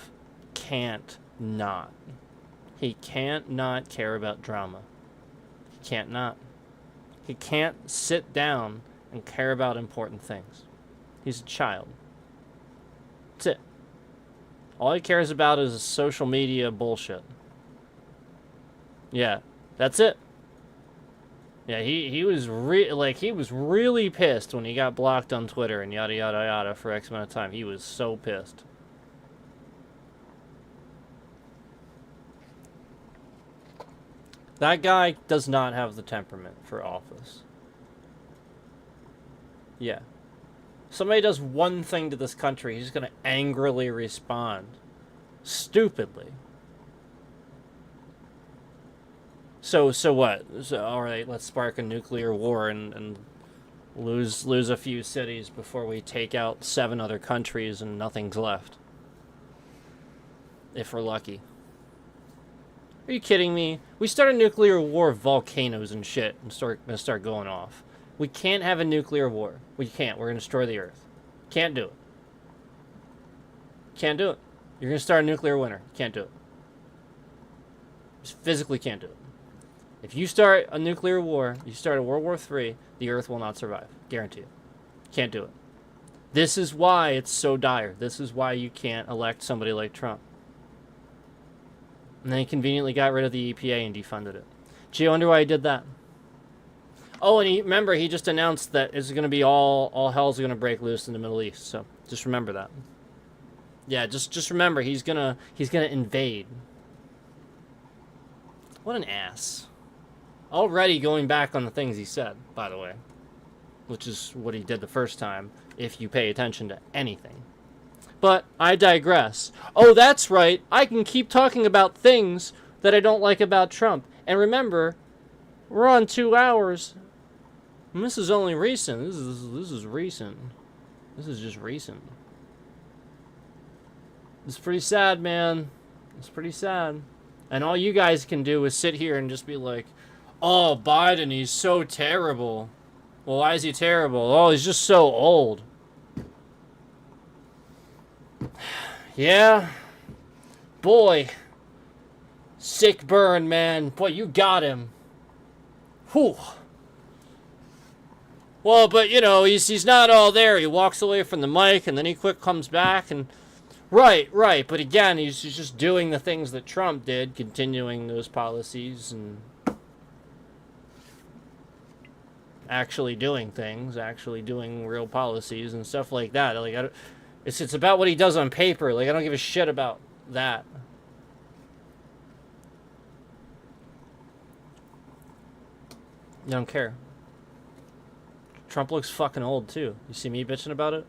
can't not. He can't not care about drama. He can't not. He can't sit down and care about important things. He's a child. That's it. All he cares about is social media bullshit. Yeah, that's it. Yeah, he was really pissed when he got blocked on Twitter and yada yada yada for X amount of time. He was so pissed. That guy does not have the temperament for office. Yeah. Somebody does one thing to this country, he's going to angrily respond. Stupidly. So what? So, all right, let's spark a nuclear war and lose a few cities before we take out 7 other countries and nothing's left. If we're lucky. Are you kidding me? We start a nuclear war of volcanoes and shit and start going off. We can't have a nuclear war. We can't. We're going to destroy the Earth. Can't do it. Can't do it. You're going to start a nuclear winter. Can't do it. Just physically can't do it. If you start a nuclear war, you start a World War III, the Earth will not survive. Guarantee it. Can't do it. This is why it's so dire. This is why you can't elect somebody like Trump. And then he conveniently got rid of the EPA and defunded it. Gee, I wonder why he did that. Oh, and remember, he just announced that it's going to be all hell's going to break loose in the Middle East. So just remember that. Yeah, just remember, he's gonna invade. What an ass. Already going back on the things he said, by the way. Which is what he did the first time, if you pay attention to anything. But I digress. Oh, that's right. I can keep talking about things that I don't like about Trump. And remember, we're on 2 hours. And this is only recent. This is recent. This is just recent. It's pretty sad, man. It's pretty sad. And all you guys can do is sit here and just be like, oh, Biden, he's so terrible. Well, why is he terrible? Oh, he's just so old. Yeah. Boy. Sick burn, man. Boy, you got him. Whew. Well, but, you know, he's not all there. He walks away from the mic, and then he quick comes back, and... Right. But again, he's just doing the things that Trump did, continuing those policies, and... actually doing things, actually doing real policies and stuff like that. Like, it's about what he does on paper. Like, I don't give a shit about that. I don't care. Trump looks fucking old, too. You see me bitching about it?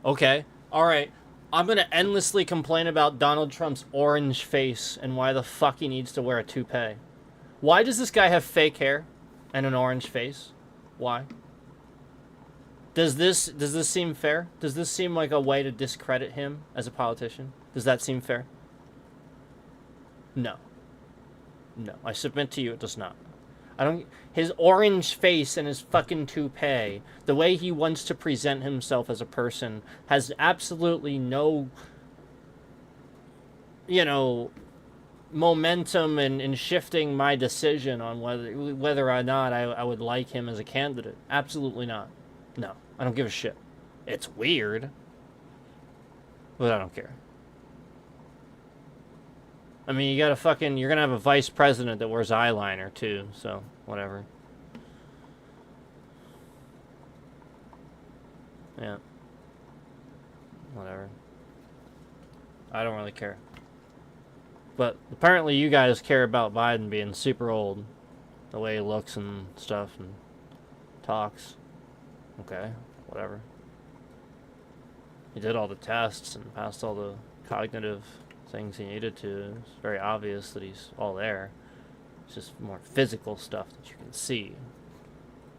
Okay. Alright. I'm gonna endlessly complain about Donald Trump's orange face and why the fuck he needs to wear a toupee. Why does this guy have fake hair and an orange face? Why? Does this seem fair? Does this seem like a way to discredit him as a politician? Does that seem fair? No. No. I submit to you it does not. His orange face and his fucking toupee, the way he wants to present himself as a person, has absolutely no, you know, momentum in shifting my decision on whether or not I would like him as a candidate. Absolutely not. No, I don't give a shit. It's weird, but I don't care. I mean, you're gonna have a vice president that wears eyeliner too, so whatever. Yeah. Whatever. I don't really care. But apparently you guys care about Biden being super old. The way he looks and stuff and talks. Okay, whatever. He did all the tests and passed all the cognitive things he needed to. It's very obvious that he's all there. It's just more physical stuff that you can see.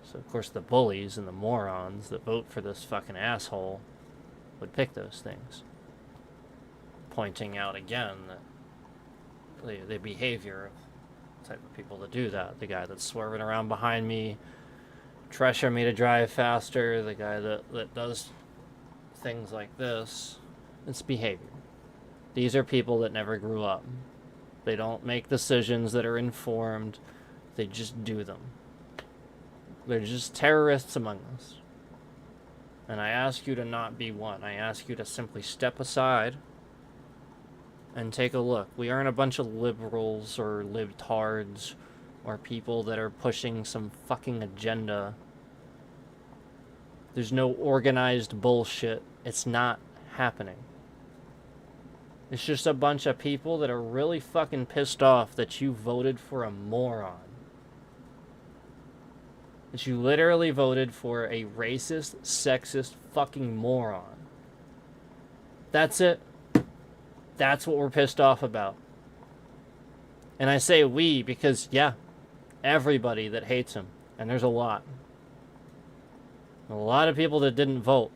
So, of course, the bullies and the morons that vote for this fucking asshole would pick those things. Pointing out again that the behavior of the type of people that do that. The guy that's swerving around behind me, pressuring me to drive faster, the guy that does things like this. It's behavior. These are people that never grew up. They don't make decisions that are informed. They just do them. They're just terrorists among us. And I ask you to not be one. I ask you to simply step aside and take a look. We aren't a bunch of liberals or libtards or people that are pushing some fucking agenda. There's no organized bullshit. It's not happening. It's just a bunch of people that are really fucking pissed off that you voted for a moron. That you literally voted for a racist, sexist fucking moron. That's it. That's what we're pissed off about. And I say we because, yeah, everybody that hates him. And there's a lot. A lot of people that didn't vote.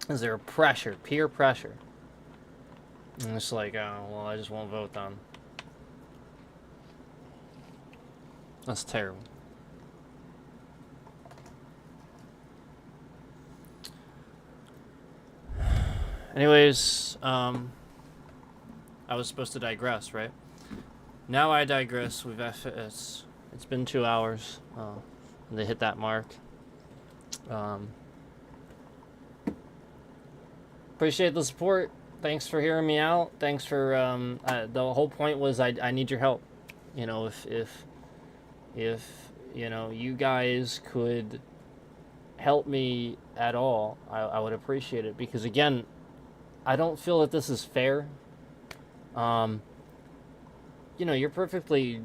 Is there pressure, peer pressure? And it's like, oh, well, I just won't vote then. That's terrible. Anyways, I was supposed to digress, right? Now I digress. It's been 2 hours. They hit that mark. Appreciate the support. Thanks for hearing me out. Thanks for the whole point was I need your help. You know, if you know you guys could help me at all, I would appreciate it, because again, I don't feel that this is fair. You know, you're perfectly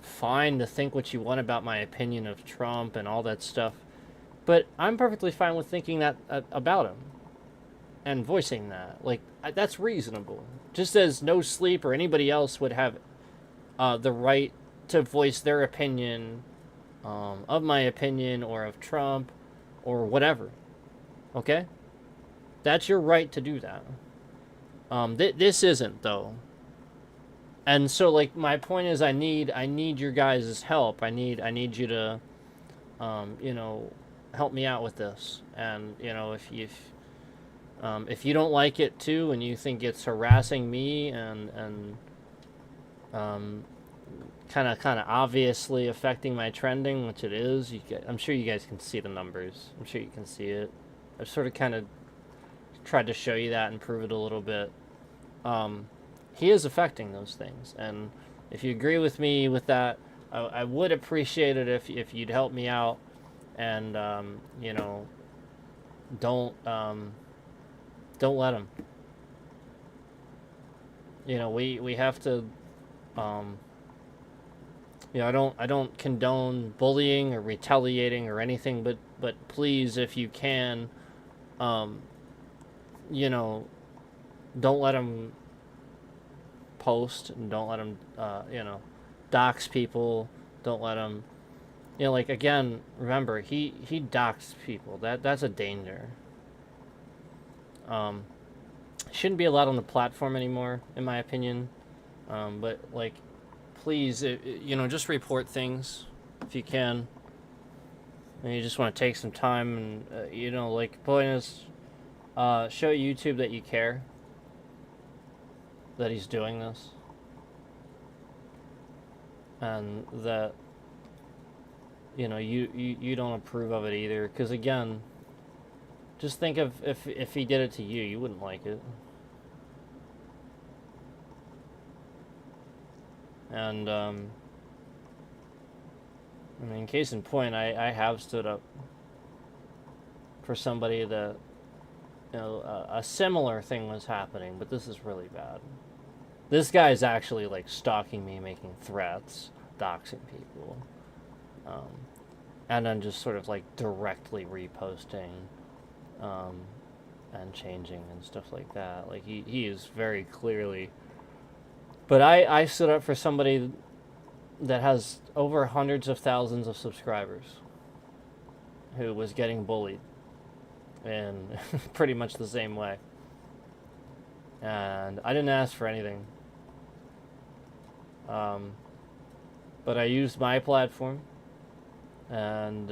fine to think what you want about my opinion of Trump and all that stuff, but I'm perfectly fine with thinking that about him and voicing that. Like, that's reasonable. Just as No Sleep or anybody else would have the right to voice their opinion of my opinion or of Trump or whatever. Okay? That's your right to do that. This isn't, though. And so, like, my point is, I need your guys' help. I need you to, you know, help me out with this. And you know, if you don't like it too, and you think it's harassing me and kind of obviously affecting my trending, which it is, I'm sure you guys can see the numbers. I'm sure you can see it. I've sort of kind of tried to show you that and prove it a little bit. He is affecting those things, and if you agree with me with that, I would appreciate it if you'd help me out, and you know, don't let him. You know, we have to. You know, I don't condone bullying or retaliating or anything, but please, if you can, you know, don't let him post, and don't let him, you know, dox people. Don't let him, you know, like, again, remember, he doxed people. That's a danger. Shouldn't be allowed on the platform anymore, in my opinion. But, like, please, you know, just report things if you can. And you just want to take some time and, you know, like, point is, show YouTube that you care that he's doing this. And that, you know, you don't approve of it either. Because, again, just think of if he did it to you, you wouldn't like it. And, I mean, case in point, I have stood up for somebody that, you know, a similar thing was happening, but this is really bad. This guy's actually, like, stalking me, making threats, doxing people, and then just sort of, like, directly reposting, and changing and stuff like that. Like, he is very clearly... But I stood up for somebody that has over hundreds of thousands of subscribers who was getting bullied in pretty much the same way. And I didn't ask for anything. But I used my platform and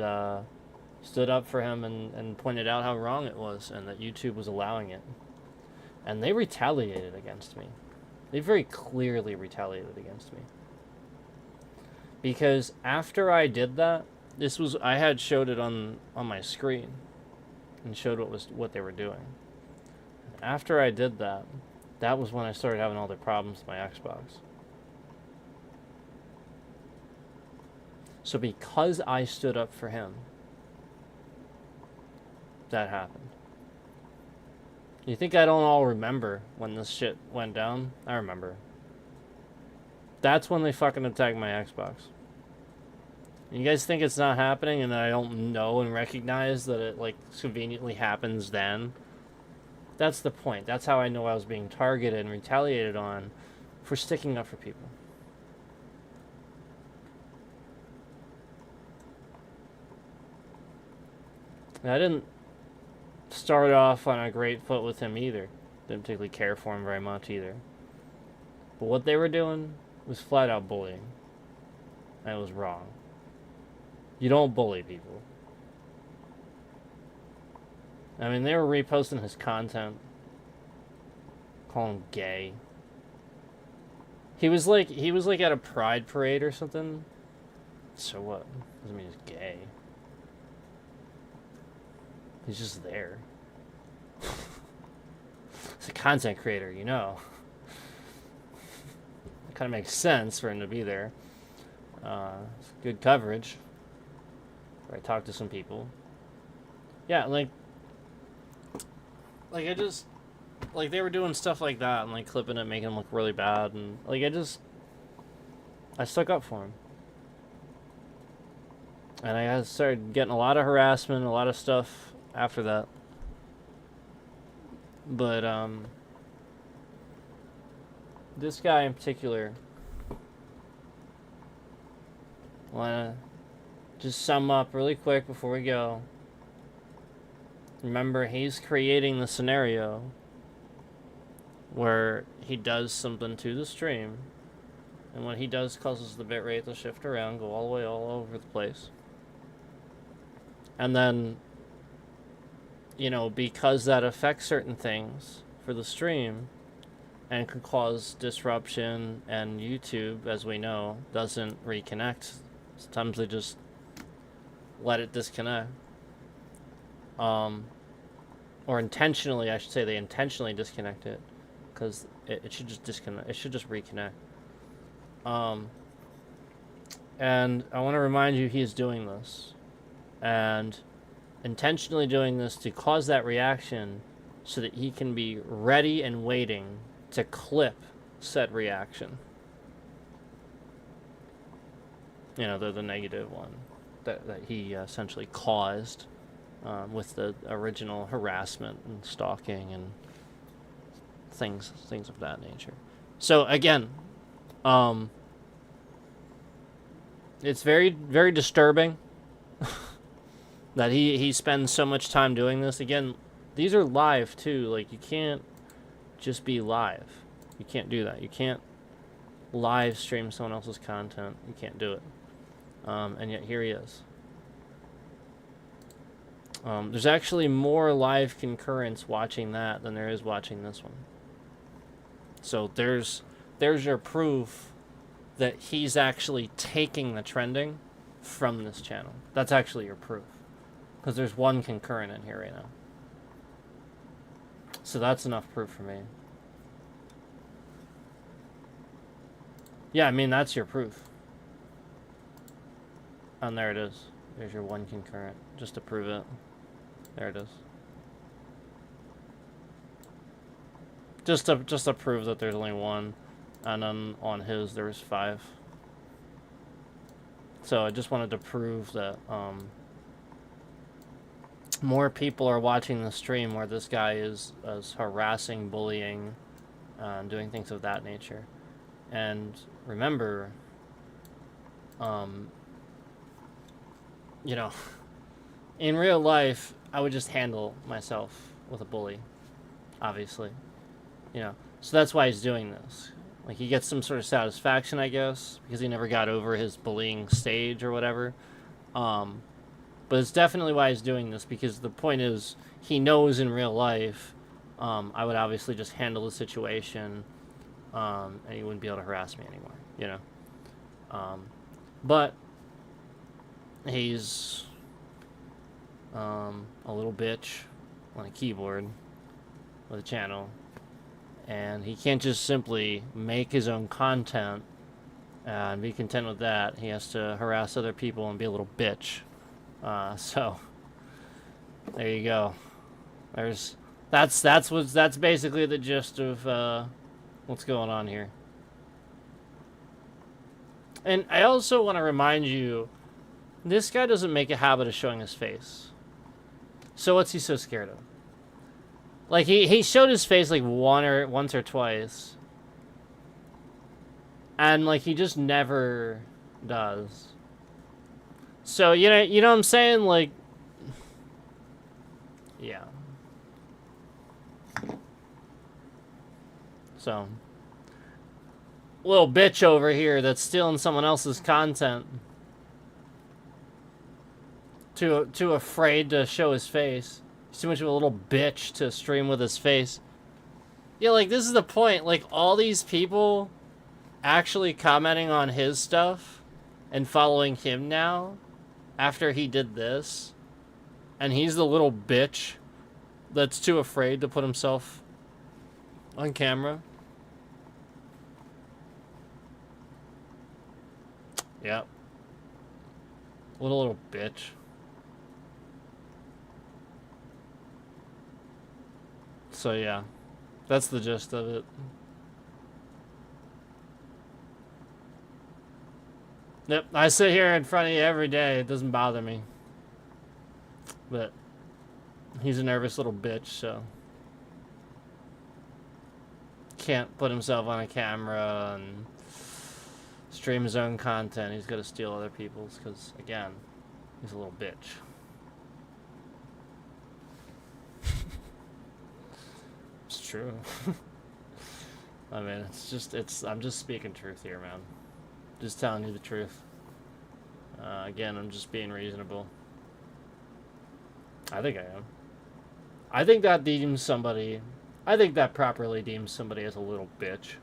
stood up for him and pointed out how wrong it was and that YouTube was allowing it. And they retaliated against me. They very clearly retaliated against me. Because after I did that, I had showed it on my screen and showed what they were doing. After I did that, that was when I started having all the problems with my Xbox. So because I stood up for him, that happened. You think I don't all remember when this shit went down? I remember. That's when they fucking attacked my Xbox. You guys think it's not happening and that I don't know and recognize that it, like, conveniently happens then? That's the point. That's how I know I was being targeted and retaliated on for sticking up for people. And I didn't start off on a great foot with him either. Didn't particularly care for him very much either. But what they were doing was flat out bullying. And it was wrong. You don't bully people. I mean, they were reposting his content, calling him gay. He was like at a pride parade or something. So what? Doesn't mean he's gay. He's just there. He's a content creator, you know. It kind of makes sense for him to be there. It's good coverage. I talked to some people. Yeah, like I just, like, they were doing stuff like that and, like, clipping it, making him look really bad, and, like, I stuck up for him. And I started getting a lot of harassment, a lot of stuff after that. But, this guy in particular, I want to just sum up really quick before we go. remember, he's creating the scenario where he does something to the stream, and what he does causes the bitrate to shift around, go all the way all over the place. And then, you know, because that affects certain things for the stream and can cause disruption, and YouTube, as we know, doesn't reconnect. Sometimes they just let it disconnect. Or intentionally, I should say, they intentionally disconnect it, because it should just disconnect. It should just reconnect. And I want to remind you, he is doing this, and intentionally doing this to cause that reaction, so that he can be ready and waiting to clip said reaction. You know, the negative one that he essentially caused with the original harassment and stalking and things of that nature. So again, it's very, very disturbing that he spends so much time doing this. Again, these are live too. Like, you can't just be live. You can't do that. You can't live stream someone else's content. You can't do it. And yet here he is. There's actually more live concurrence watching that than there is watching this one. So there's your proof that he's actually taking the trending from this channel. That's actually your proof, because there's one concurrent in here right now. So that's enough proof for me. Yeah, I mean, that's your proof. And there it is. There's your one concurrent, just to prove it. There it is. Just to prove that there's only one, and then on his there's 5. So I just wanted to prove that more people are watching the stream where this guy is harassing, bullying, doing things of that nature. And remember, you know, in real life, I would just handle myself with a bully, obviously. You know, so that's why he's doing this. Like, he gets some sort of satisfaction, I guess, because he never got over his bullying stage or whatever. But it's definitely why he's doing this, because the point is, he knows in real life, I would obviously just handle the situation, and he wouldn't be able to harass me anymore, you know. But he's a little bitch on a keyboard with a channel, and he can't just simply make his own content and be content with that. He has to harass other people and be a little bitch. So there you go. That's basically the gist of what's going on here. And I also want to remind you, this guy doesn't make a habit of showing his face. So what's he so scared of? Like, he showed his face like once or twice. And like, he just never does. So, you know what I'm saying? Like, yeah. So, little bitch over here that's stealing someone else's content. Too afraid to show his face. He's too much of a little bitch to stream with his face. Yeah, like, this is the point. Like, all these people actually commenting on his stuff and following him now after he did this, and he's the little bitch that's too afraid to put himself on camera. Yep. Little bitch. So yeah, that's the gist of it. Yep, I sit here in front of you every day. It doesn't bother me. But he's a nervous little bitch, so can't put himself on a camera and stream his own content. He's got to steal other people's because, again, he's a little bitch. true. I mean, I'm just speaking truth here, man. Just telling you the truth. Again, I'm just being reasonable. I think I am. I think that properly deems somebody as a little bitch.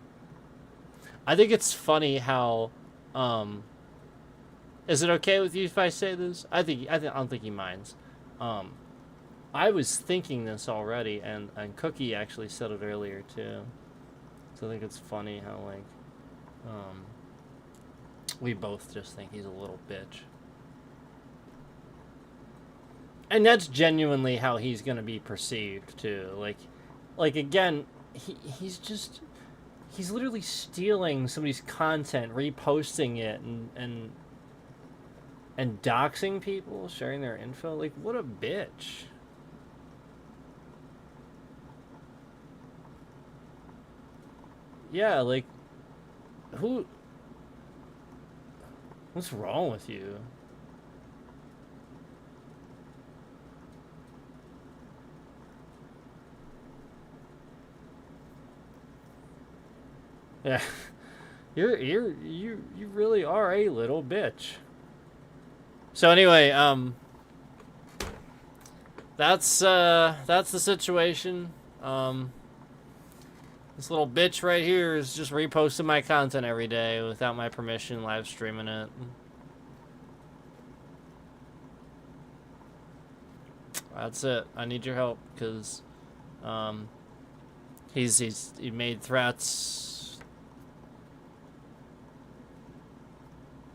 I think it's funny how, is it okay with you if I say this? I don't think he minds. I was thinking this already, and Cookie actually said it earlier too. So I think it's funny how, like, we both just think he's a little bitch. And that's genuinely how he's gonna be perceived too. Like again, he's literally stealing somebody's content, reposting it, and doxing people, sharing their info. Like, what a bitch. Yeah, like, what's wrong with you? Yeah. You really are a little bitch. So anyway, that's the situation. This little bitch right here is just reposting my content every day without my permission, live streaming it. That's it. I need your help, because he made threats.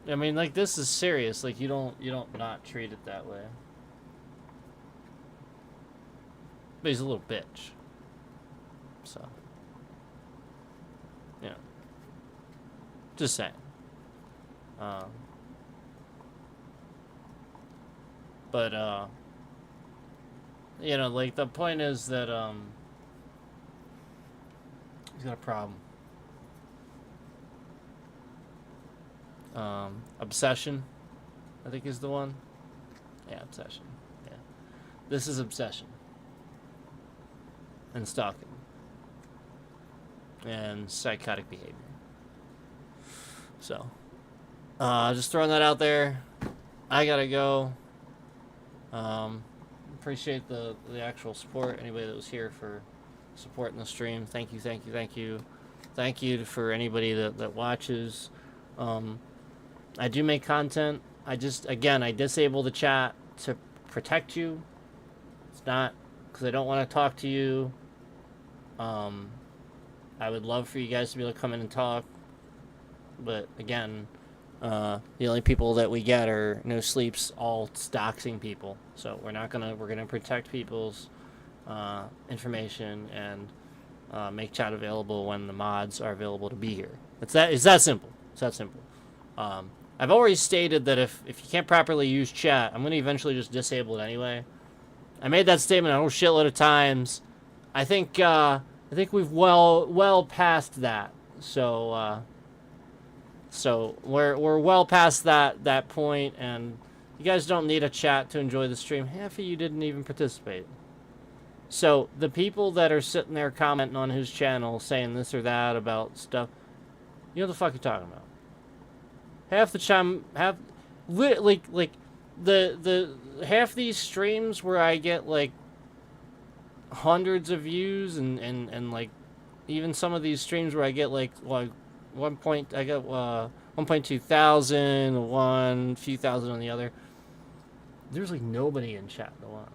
I mean, like, this is serious. Like, you don't not treat it that way. But he's a little bitch. So, yeah. Just saying. But you know, like, the point is that he's got a problem. Obsession, I think, is the one. Yeah, obsession. Yeah, this is obsession. And stalking. And psychotic behavior. So, just throwing that out there. I gotta go. Appreciate the actual support. Anybody that was here for supporting the stream, thank you, thank you, thank you. Thank you for anybody that watches. I do make content. I disable the chat to protect you. It's not because I don't want to talk to you. I would love for you guys to be able to come in and talk. But again, the only people that we get are No Sleeps, all doxing people. So we're gonna protect people's information and make chat available when the mods are available to be here. It's that simple. It's that simple. I've already stated that if you can't properly use chat, I'm gonna eventually just disable it anyway. I made that statement a whole shitload of times. I think we've well past that. So we're well past that point, and you guys don't need a chat to enjoy the stream. Half of you didn't even participate. So the people that are sitting there commenting on his channel saying this or that about stuff, you know what the fuck you're talking about. Half the time, like the half these streams where I get like hundreds of views and like even some of these streams where I get like 1.2 thousand one, few thousand on the other. There's like nobody in chat the one.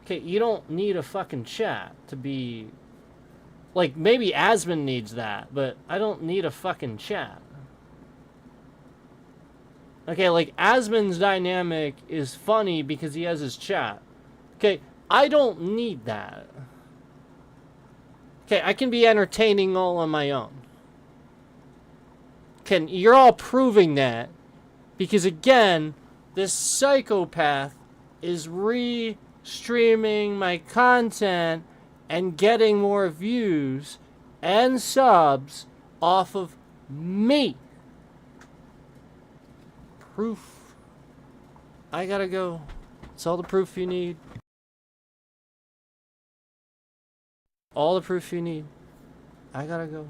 Okay, you don't need a fucking chat to be like, maybe Asmon needs that, but I don't need a fucking chat. Okay, like, Asmon's dynamic is funny because he has his chat. Okay, I don't need that. Okay, I can be entertaining all on my own. Okay, you're all proving that because, again, this psychopath is re-streaming my content and getting more views and subs off of me. Proof. I gotta go. It's all the proof you need. All the proof you need. I gotta go.